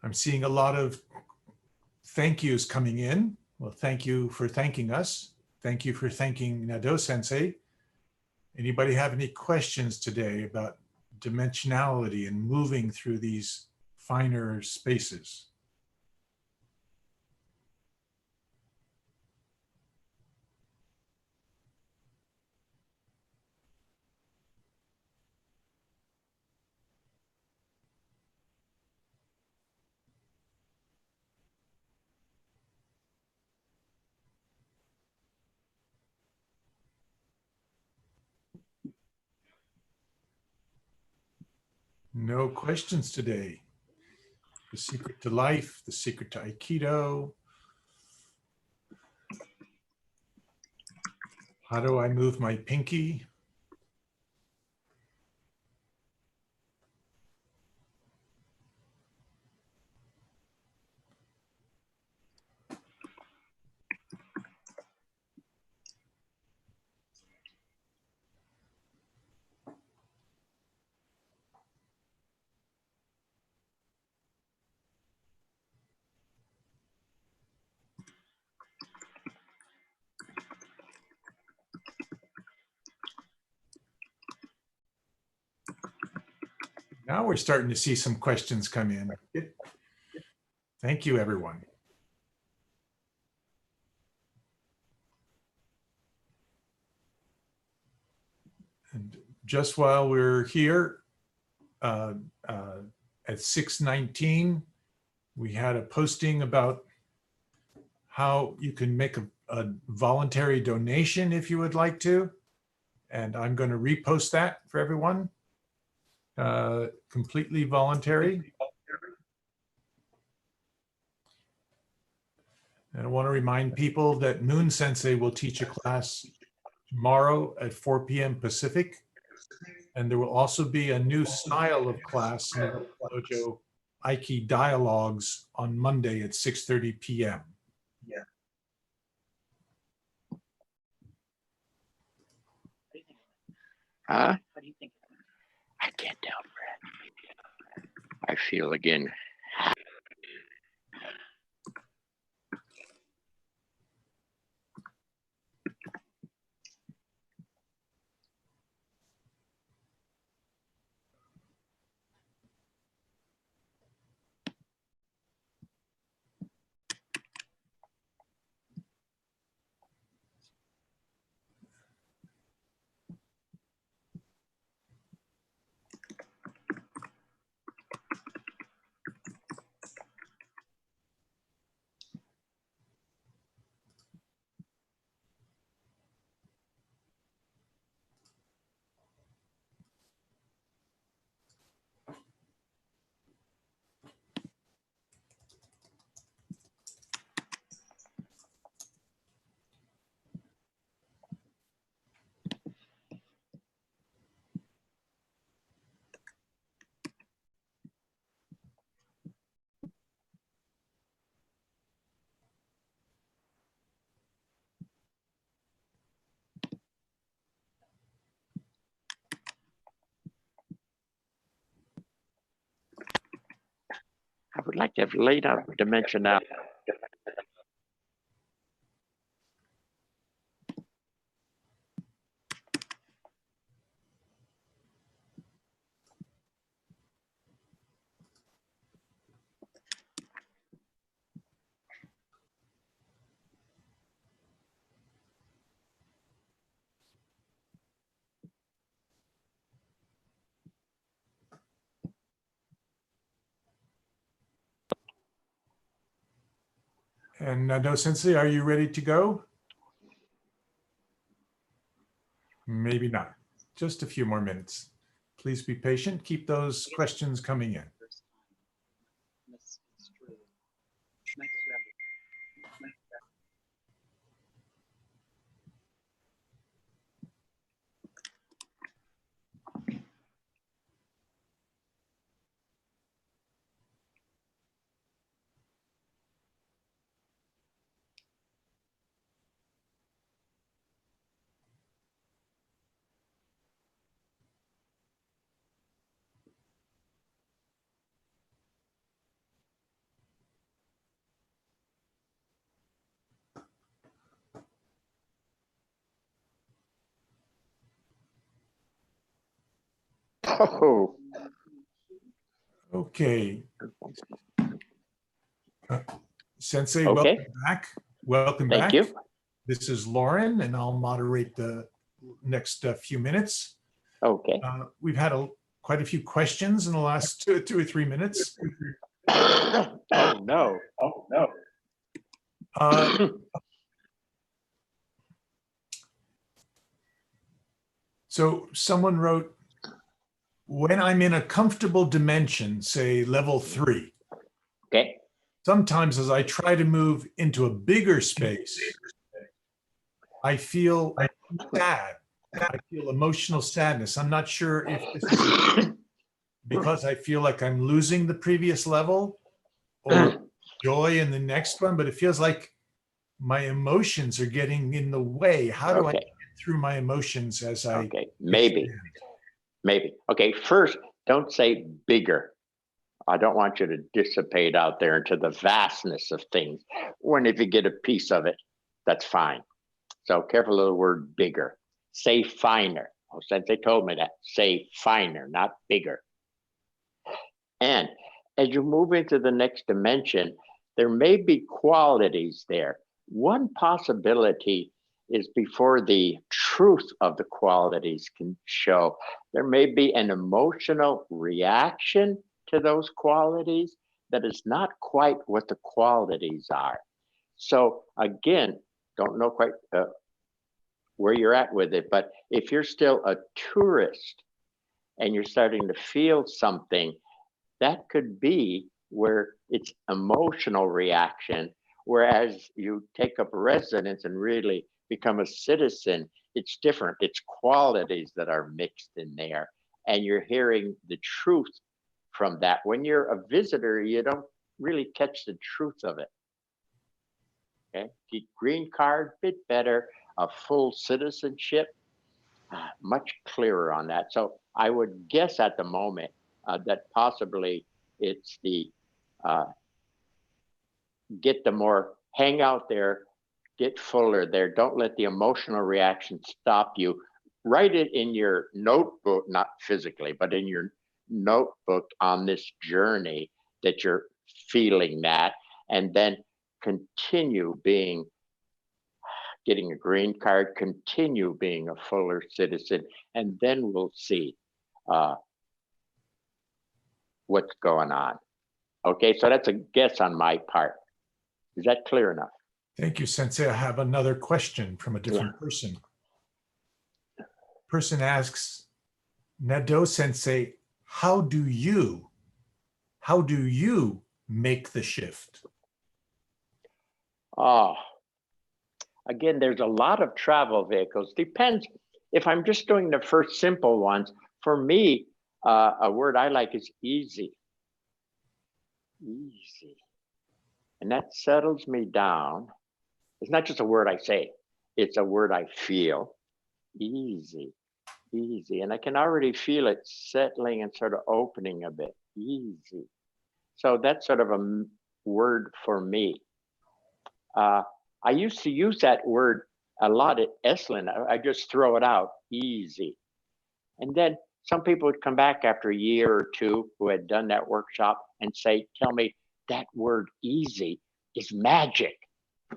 I'm seeing a lot of thank yous coming in. Well, thank you for thanking us. Thank you for thanking Nadeau Sensei. Anybody have any questions today about dimensionality and moving through these finer spaces? No questions today. The secret to life, the secret to Aikido. How do I move my pinky? Now we're starting to see some questions come in. Thank you, everyone. And just while we're here, at 6:19, we had a posting about how you can make a voluntary donation if you would like to. And I'm going to repost that for everyone. Completely voluntary. And I want to remind people that Moon Sensei will teach a class tomorrow at 4 p.m. Pacific. And there will also be a new style of class in the Dojo Aiki Dialogues on Monday at 6:30 p.m. Yeah. Huh? What do you think? I can't tell, Brad. I feel again. I would like to have laid out dimensionality. And Nadeau Sensei, are you ready to go? Maybe not. Just a few more minutes. Please be patient. Keep those questions coming in. This is true. Might as well. Oh, Okay. Sensei, okay. welcome back. Welcome Thank back. you. This is Lauren, and I'll moderate the next few minutes. Okay. We've had quite a few questions in the last two or 3 minutes. Oh, no. Oh, no. So someone wrote, when I'm in a comfortable dimension, say level 3, Okay. sometimes as I try to move into a bigger space, I feel sad. I feel emotional sadness. I'm not sure if this is because I feel like I'm losing the previous level or joy in the next one, but it feels like my emotions are getting in the way. How do I Okay. get through my emotions as I Okay. Maybe. Okay. First, don't say bigger. I don't want you to dissipate out there into the vastness of things. When if you get a piece of it, that's fine. So careful of the word bigger. Say finer. Oh, since they told me that, say finer, not bigger. And as you move into the next dimension, there may be qualities there. One possibility is before the truth of the qualities can show, there may be an emotional reaction to those qualities that is not quite what the qualities are. So again, don't know quite where you're at with it, but if you're still a tourist and you're starting to feel something, that could be where it's emotional reaction. Whereas you take up residence and really become a citizen, it's different. It's qualities that are mixed in there. And you're hearing the truth from that. When you're a visitor, you don't really catch the truth of it. Okay, the green card, bit better. A full citizenship, much clearer on that. So I would guess at the moment that possibly it's the get the more, hang out there, get fuller there. Don't let the emotional reaction stop you. Write it in your notebook, not physically, but in your notebook on this journey that you're feeling that, and then continue getting a green card, continue being a fuller citizen, and then we'll see what's going on. Okay, so that's a guess on my part. Is that clear enough? Thank you, Sensei. I have another question from a different person. Person asks, Nado Sensei, how do you make the shift? Oh, again, there's a lot of travel vehicles. Depends if I'm just doing the first simple ones. For me, a word I like is easy. Easy. And that settles me down. It's not just a word I say, it's a word I feel. Easy, easy. And I can already feel it settling and sort of opening a bit. Easy. So that's sort of a word for me. I used to use that word a lot at Esalen. I just throw it out, easy. And then some people would come back after a year or two who had done that workshop and say, tell me that word easy is magic.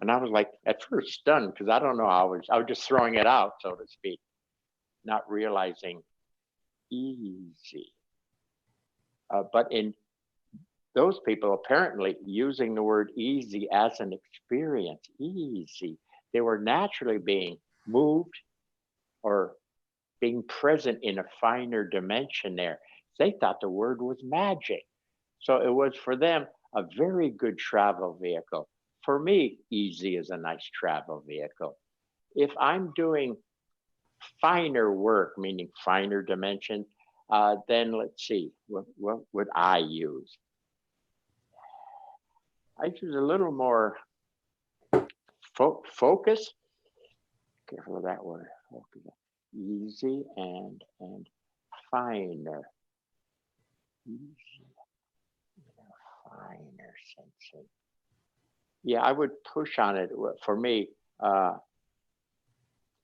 And I was like, at first stunned, because I don't know, I was just throwing it out, so to speak, not realizing easy. But in those people apparently using the word easy as an experience, easy. They were naturally being moved or being present in a finer dimension there. They thought the word was magic. So it was for them a very good travel vehicle. For me, easy is a nice travel vehicle. If I'm doing finer work, meaning finer dimension, then let's see, what would I use? I use a little more focus. Careful of that word. Focus. Easy and finer. Easy, finer sensing. Yeah, I would push on it. For me,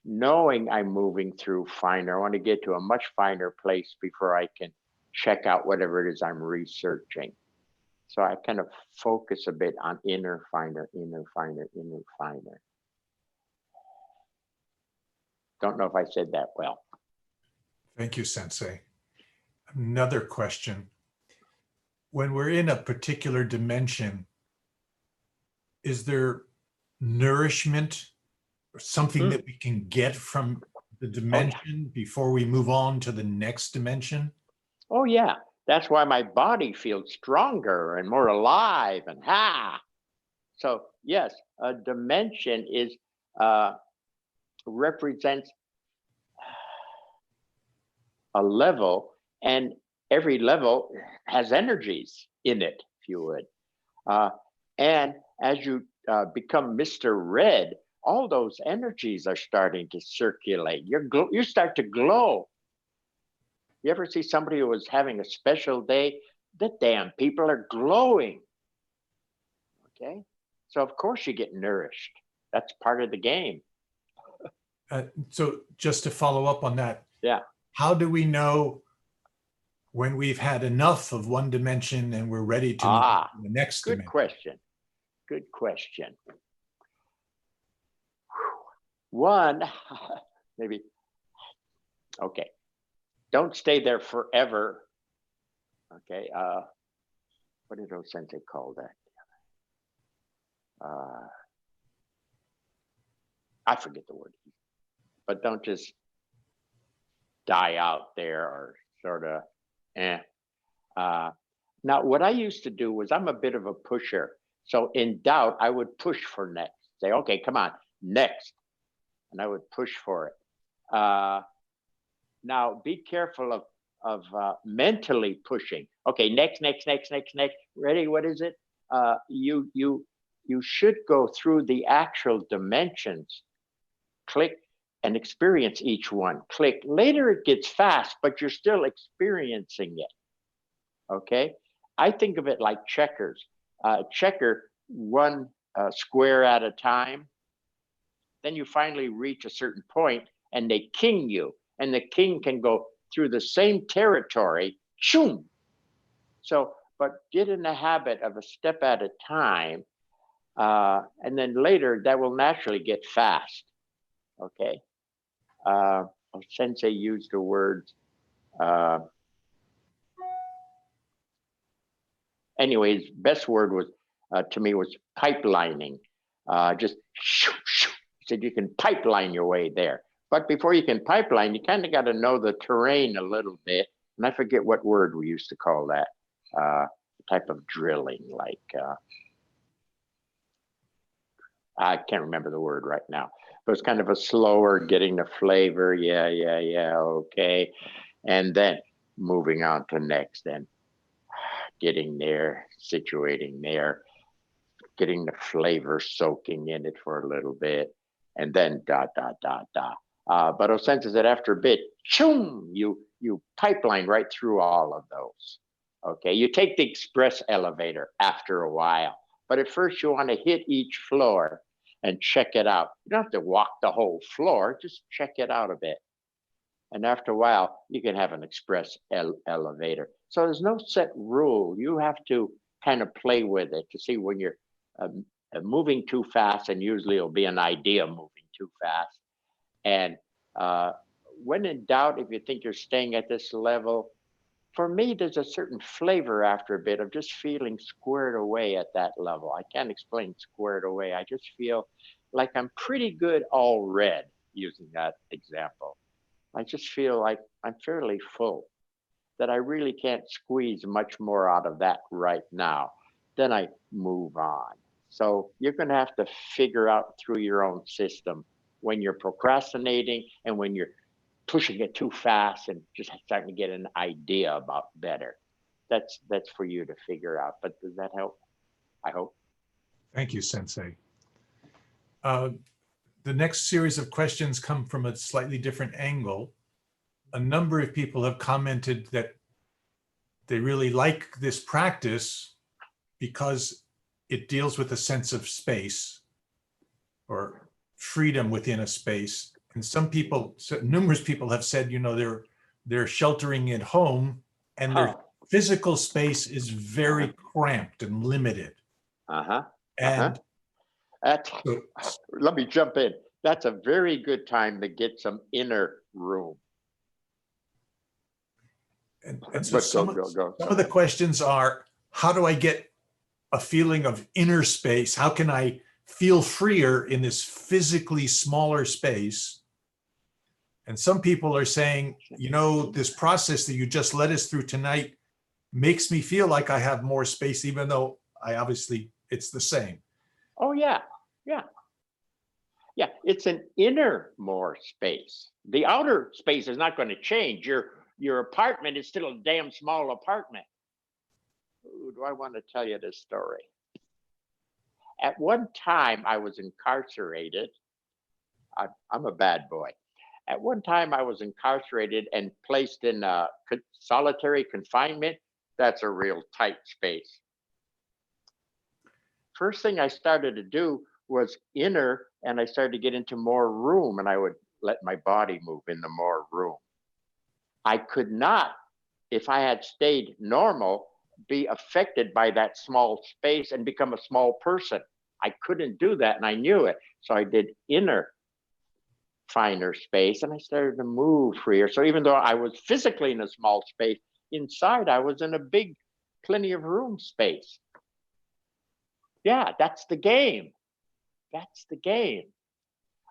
knowing I'm moving through finer. I want to get to a much finer place before I can check out whatever it is I'm researching. So I kind of focus a bit on inner finer, inner finer, inner finer. Don't know if I said that well. Thank you, Sensei. Another question. When we're in a particular dimension, is there nourishment or something that we can get from the dimension before we move on to the next dimension? Oh yeah, that's why my body feels stronger and more alive and So yes, a dimension is represents a level, and every level has energies in it, if you would. And as you become Mr. Red, all those energies are starting to circulate. You start to glow. You ever see somebody who was having a special day? The damn people are glowing. Okay, so of course you get nourished. That's part of the game. So just to follow up on that, Yeah. How do we know when we've had enough of one dimension and we're ready to move to the next good dimension? question. Good question. One, maybe, okay. Don't stay there forever. Okay. What did Osensei call that? I forget the word, but don't just die out there or sort of now what I used to do was, I'm a bit of a pusher, so in doubt I would push for next, say, okay, come on, next, and I would push for it. Now be careful of mentally pushing. Okay, next, ready, what is it? You should go through the actual dimensions, click, and experience each one. Click. Later it gets fast, but you're still experiencing it. Okay? I think of it like checkers. Checker one square at a time. Then you finally reach a certain point and they king you. And the king can go through the same territory. Shoom! So, but get in the habit of a step at a time. And then later that will naturally get fast. Okay? Sensei used the words. Anyways, best word was to me was pipelining. Just shoo, shoo. He said you can pipeline your way there. But before you can pipeline, you kind of got to know the terrain a little bit. And I forget what word we used to call that type of drilling. Like I can't remember the word right now. But it's kind of a slower getting the flavor. Yeah, okay. And then moving on to next and getting there, situating there, getting the flavor soaking in it for a little bit, and then But Osensei said after a bit, choom, you pipeline right through all of those. Okay, you take the express elevator after a while, but at first you want to hit each floor and check it out. You don't have to walk the whole floor, just check it out a bit. And after a while, you can have an express elevator. So there's no set rule. You have to kind of play with it to see when you're moving too fast, and usually it'll be an idea moving too fast. And when in doubt, if you think you're staying at this level, for me, there's a certain flavor after a bit of just feeling squared away at that level. I can't explain squared away. I just feel like I'm pretty good all red, using that example. I just feel like I'm fairly full, that I really can't squeeze much more out of that right now. Then I move on. So you're going to have to figure out through your own system when you're procrastinating and when you're pushing it too fast and just starting to get an idea about better. That's for you to figure out. But does that help? I hope. Thank you, Sensei. The next series of questions come from a slightly different angle. A number of people have commented that they really like this practice because it deals with a sense of space or freedom within a space. And some people, numerous people have said, they're sheltering at home and their physical space is very cramped and limited. Uh-huh. And That's, so, let me jump in. That's a very good time to get some inner room. and so some Go. of the questions are, how do I get a feeling of inner space? How can I feel freer in this physically smaller space? And some people are saying, this process that you just led us through tonight makes me feel like I have more space, even though it's the same. Oh, yeah. It's an inner more space. The outer space is not going to change. Your apartment is still a damn small apartment. Ooh, do I want to tell you this story? At one time, I was incarcerated. I'm a bad boy. At one time, I was incarcerated and placed in solitary confinement. That's a real tight space. First thing I started to do was inner, and I started to get into more room, and I would let my body move into more room. I could not, if I had stayed normal, be affected by that small space and become a small person. I couldn't do that, and I knew it. So I did inner, finer space, and I started to move freer. So even though I was physically in a small space, inside I was in a big, plenty of room space. Yeah, that's the game. That's the game.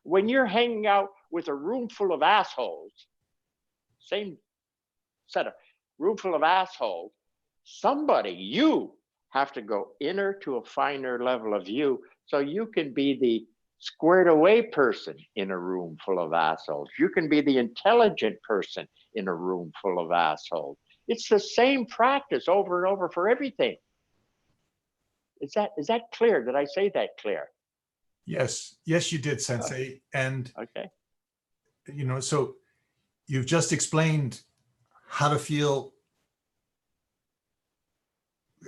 When you're hanging out with a room full of assholes, same setup, room full of assholes, you have to go inner to a finer level of you so you can be the squared away person in a room full of assholes. You can be the intelligent person in a room full of assholes. It's the same practice over and over for everything. Is that clear? Did I say that clear? Yes, you did, Sensei. And, okay. So you've just explained how to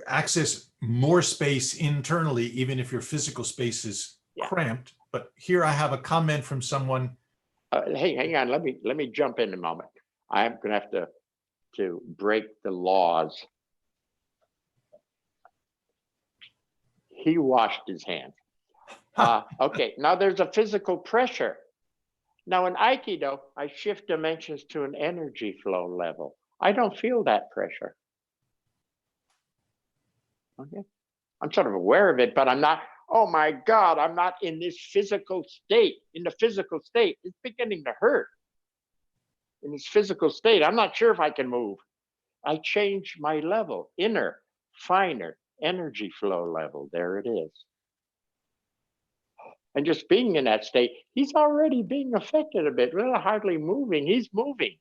access more space internally, even if your physical space is cramped. But here I have a comment from someone. Hey, hang on. Let me jump in a moment. I'm going to have to break the laws. He washed his hands. Okay, now there's a physical pressure. Now in Aikido, I shift dimensions to an energy flow level. I don't feel that pressure. Okay, I'm sort of aware of it, but I'm not, oh my God, I'm not in this physical state. In the physical state, it's beginning to hurt. In this physical state, I'm not sure if I can move. I change my level, inner, finer, energy flow level. There it is. And just being in that state, he's already being affected a bit, really hardly moving. He's moving.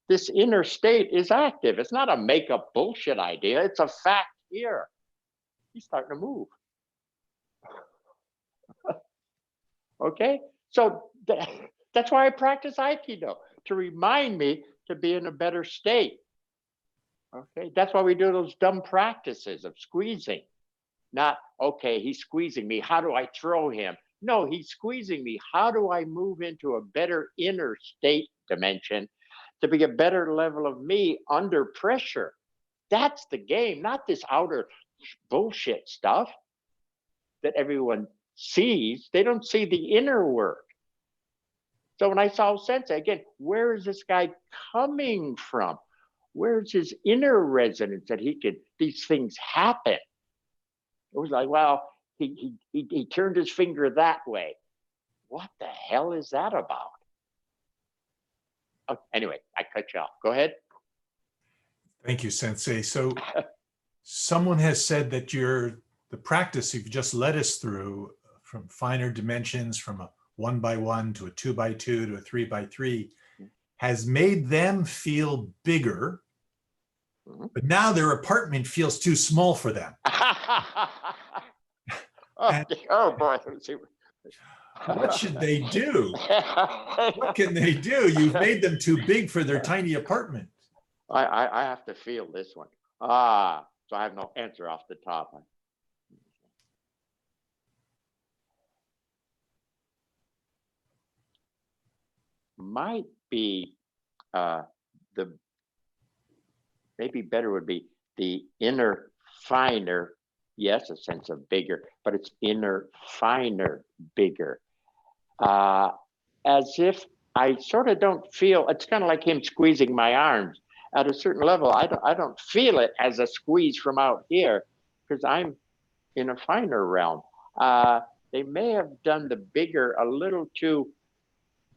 This inner state is active. It's not a make-up bullshit idea. It's a fact here. He's starting to move. Okay? So that's why I practice Aikido, to remind me to be in a better state. Okay? That's why we do those dumb practices of squeezing. Not, okay, he's squeezing me. How do I throw him? No, he's squeezing me. How do I move into a better inner state dimension to be a better level of me under pressure? That's the game, not this outer bullshit stuff that everyone sees. They don't see the inner work. So when I saw Sensei, again, where is this guy coming from? Where's his inner resonance that these things happen? It was like, well, he turned his finger that way. What the hell is that about? Oh, anyway, I cut you off. Go ahead. Thank you, Sensei. So someone has said that the practice you've just led us through, from finer dimensions, from a 1x1 to a 2x2 to a 3x3, has made them feel bigger, but now their apartment feels too small for them. Oh boy. What should they do? What can they do? You've made them too big for their tiny apartment. I have to feel this one. So I have no answer off the top. might be the maybe better would be the inner finer, yes, a sense of bigger, but it's inner finer, bigger. As if I sort of don't feel, it's kind of like him squeezing my arms. At a certain level, I don't feel it as a squeeze from out here because I'm in a finer realm. They may have done the bigger a little too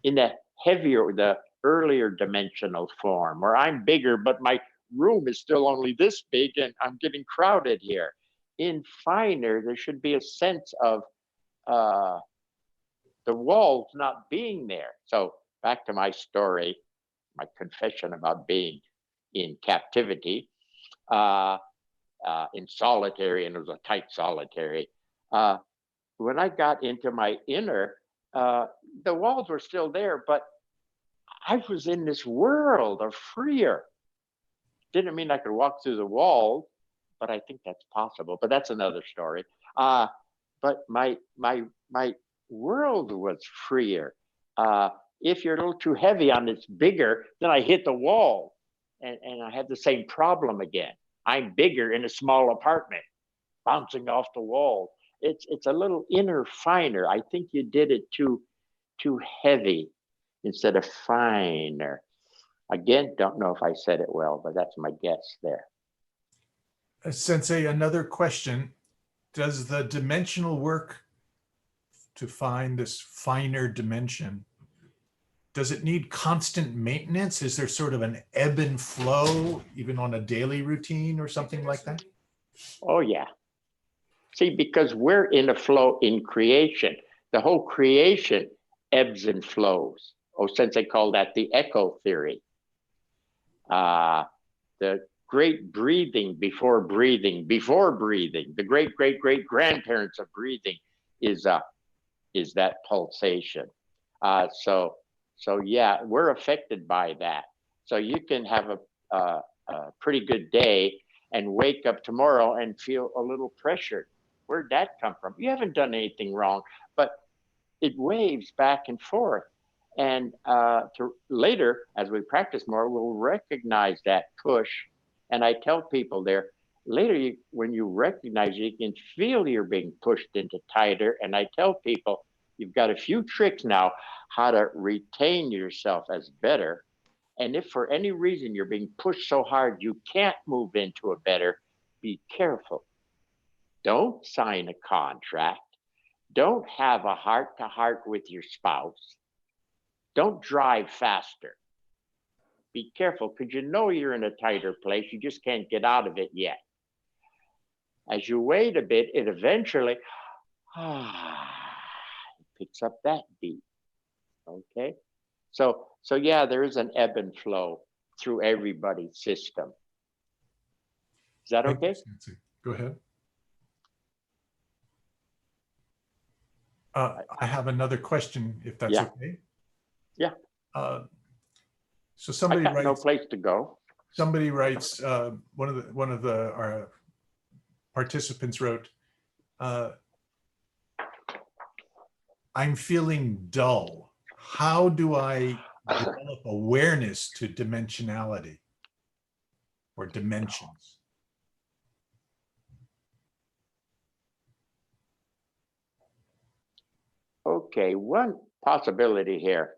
in the heavier, the earlier dimensional form, where I'm bigger, but my room is still only this big and I'm getting crowded here. In finer, there should be a sense of the walls not being there. So back to my story, my confession about being in captivity, in solitary, and it was a tight solitary. When I got into my inner, the walls were still there, but I was in this world of freer. Didn't mean I could walk through the walls, but I think that's possible. But that's another story. But my world was freer. If you're a little too heavy on this bigger, then I hit the wall, and I had the same problem again. I'm bigger in a small apartment, bouncing off the wall. It's a little inner finer. I think you did it too heavy instead of finer. Again, don't know if I said it well, but that's my guess there. Sensei, another question. Does the dimensional work to find this finer dimension, does it need constant maintenance? Is there sort of an ebb and flow, even on a daily routine or something like that? Oh, yeah. See, because we're in a flow in creation. The whole creation ebbs and flows. Oh, Sensei called that the echo theory. The great breathing, before breathing, the great grandparents of breathing is that pulsation. So yeah, we're affected by that. So you can have a pretty good day and wake up tomorrow and feel a little pressured. Where'd that come from? You haven't done anything wrong, but it waves back and forth. And later, as we practice more, we'll recognize that push. And I tell people there, later, when you recognize, you can feel you're being pushed into tighter. And I tell people, you've got a few tricks now how to retain yourself as better. And if for any reason you're being pushed so hard you can't move into a better, be careful. Don't sign a contract. Don't have a heart-to-heart with your spouse. Don't drive faster. Be careful, because you know you're in a tighter place. You just can't get out of it yet. As you wait a bit, it eventually picks up that beat. Okay? So yeah, there is an ebb and flow through everybody's system. Is that okay? Go ahead. I have another question, if that's okay. Yeah. So somebody writes. No place to go. Somebody writes. One of our participants wrote, "I'm feeling dull. How do I develop awareness to dimensionality or dimensions?" Okay, one possibility here.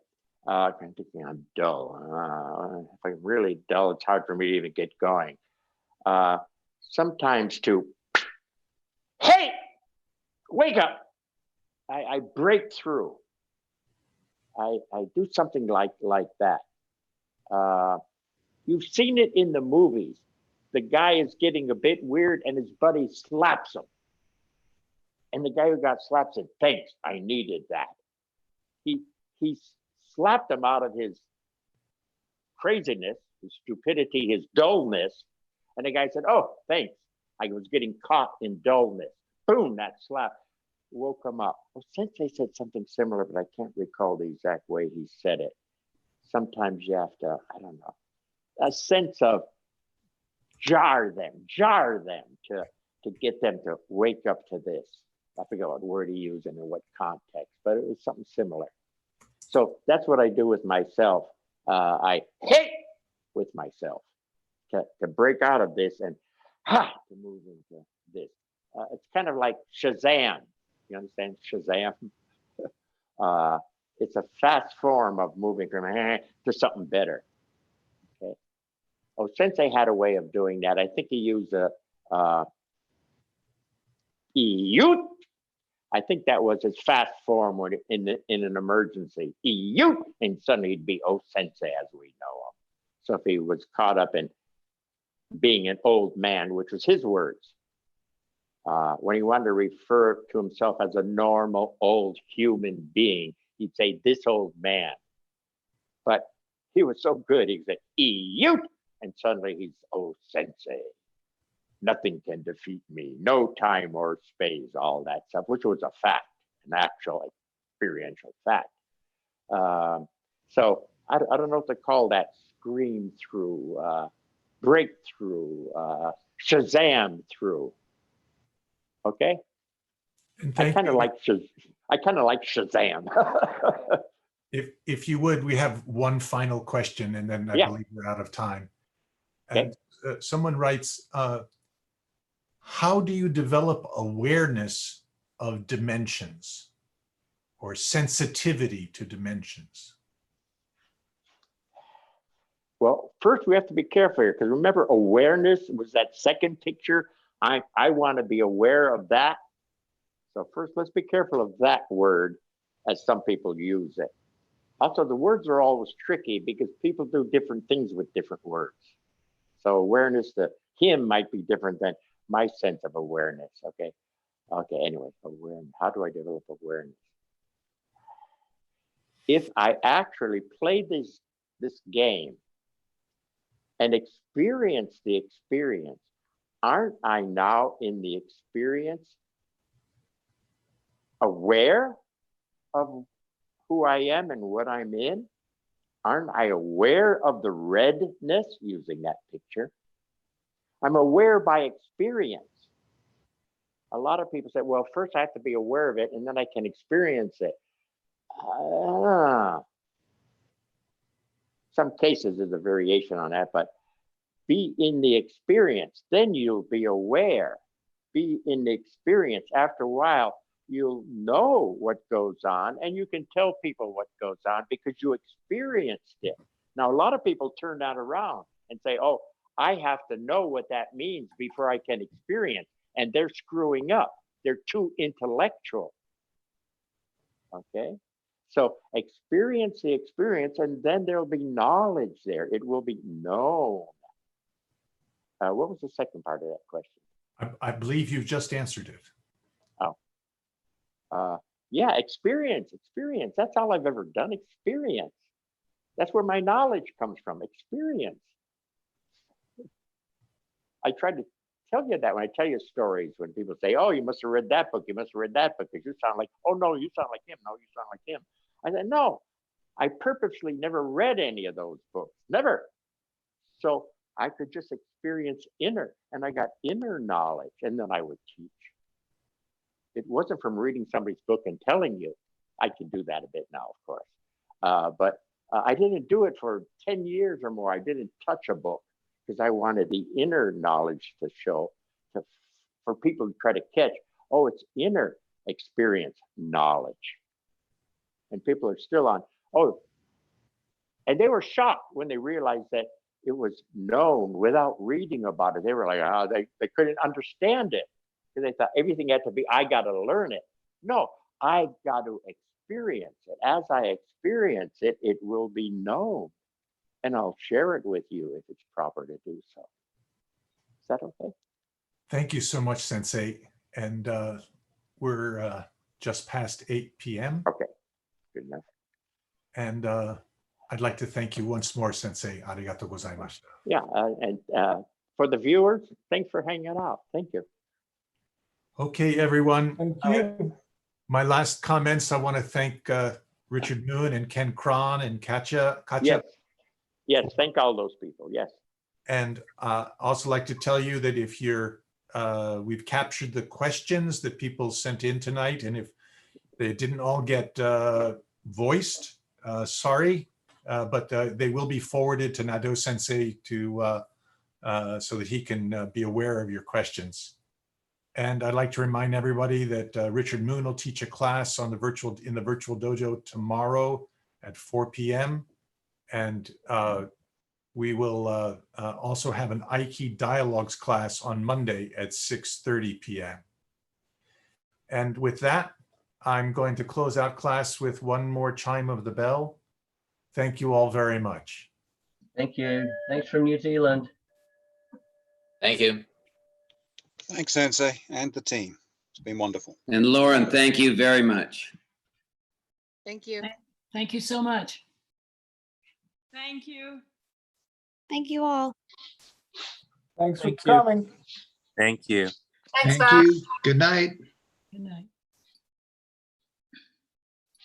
I'm thinking I'm dull. If I'm really dull, it's hard for me to even get going. Sometimes hey, wake up. I break through. I do something like that. You've seen it in the movies. The guy is getting a bit weird and his buddy slaps him. And the guy who got slapped said, "Thanks, I needed that." He slapped him out of his craziness, his stupidity, his dullness. And the guy said, "Oh, thanks. I was getting caught in dullness." Boom, that slap woke him up. Well, Sensei said something similar, but I can't recall the exact way he said it. Sometimes you have to, I don't know, a sense of jar them to get them to wake up to this. I forget what word he used and in what context, but it was something similar. So that's what I do with myself. I hit with myself to break out of this and to move into this. It's kind of like Shazam. You understand Shazam? It's a fast form of moving from to something better. Okay. Oh, Sensei had a way of doing that. I think he used a Iyut. I think that was his fast form when in an emergency. Iyut, and suddenly he'd be Oh Sensei as we know him. So if he was caught up in being an old man, which was his words, when he wanted to refer to himself as a normal old human being, he'd say this old man. But he was so good, he'd say Iyut, and suddenly he's Oh Sensei. Nothing can defeat me, no time or space, all that stuff, which was a fact, an actual experiential fact. So I don't know what to call that scream through, breakthrough, Shazam through. Okay, And I thank kind of you. like Shazam. If you would, we have one final question, and then I Yeah. believe we're out of time. Okay. And someone writes, how do you develop awareness of dimensions or sensitivity to dimensions? Well, first we have to be careful here, because remember, awareness was that second picture. I want to be aware of that. So first, let's be careful of that word, as some people use it. Also, the words are always tricky because people do different things with different words. So awareness to him might be different than my sense of awareness. Okay. Okay. Anyway, awareness. How do I develop awareness? If I actually play this game and experience the experience, aren't I now in the experience aware of who I am and what I'm in? Aren't I aware of the redness, using that picture? I'm aware by experience. A lot of people say, well, first I have to be aware of it and then I can experience it. Some cases there's a variation on that, but be in the experience, then you'll be aware. Be in the experience. After a while, you'll know what goes on and you can tell people what goes on because you experienced it. Now, a lot of people turn that around and say, oh, I have to know what that means before I can experience. And they're screwing up. They're too intellectual. Okay? So experience the experience and then there'll be knowledge there. It will be known. What was the second part of that question? I believe you've just answered it. Yeah, experience. That's all I've ever done, experience. That's where my knowledge comes from, experience. I tried to tell you that when I tell you stories, when people say, oh, you must have read that book, you must have read that book, because you sound like, oh, no, you sound like him, no, you sound like him. I said, no, I purposely never read any of those books, never. So I could just experience inner, and I got inner knowledge, and then I would teach. It wasn't from reading somebody's book and telling you. I can do that a bit now, of course. But I didn't do it for 10 years or more. I didn't touch a book because I wanted the inner knowledge to show, for people to try to catch, oh, it's inner experience knowledge. And people are still on, oh, and they were shocked when they realized that it was known without reading about it. They were like, oh, they couldn't understand it. Because they thought everything had to be, I got to learn it. No, I got to experience it. As I experience it, it will be known. And I'll share it with you if it's proper to do so. Is that okay? Thank you so much, Sensei. And we're just past 8 p.m. Okay, good enough. And I'd like to thank you once more, Sensei. Arigato gozaimashita. Yeah, and for the viewers, thanks for hanging out. Thank you. Okay, everyone. Thank you. My last comments, I want to thank Richard Moon and Ken Cron and Katja. Yes, thank all those people, yes. And also like to tell you that if you're, we've captured the questions that people sent in tonight, and if they didn't all get voiced, sorry, but they will be forwarded to Nadeau Sensei so that he can be aware of your questions. And I'd like to remind everybody that Richard Moon will teach a class on in the virtual dojo tomorrow at 4 p.m. And we will also have an Aiki Dialogues class on Monday at 6:30 p.m. And with that, I'm going to close out class with one more chime of the bell. Thank you all very much. Thank you. Thanks from New Zealand. Thank you. Thanks, Sensei, and the team. It's been wonderful. And Lauren, thank you very much. Thank you. Thank you so much. Thank you. Thank you all. Thanks for Thank you. coming. Thank you. Thanks, Thank Doc. you. Good night. Good night.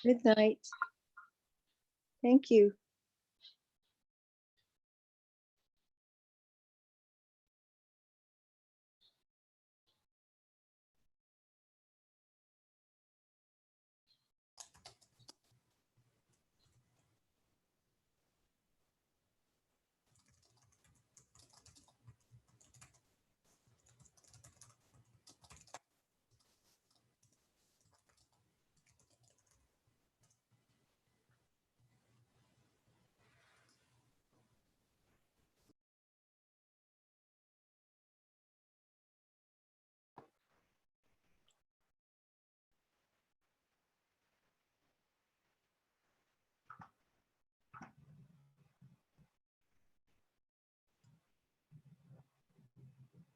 Good night. Thank you.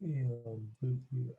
He'll boot you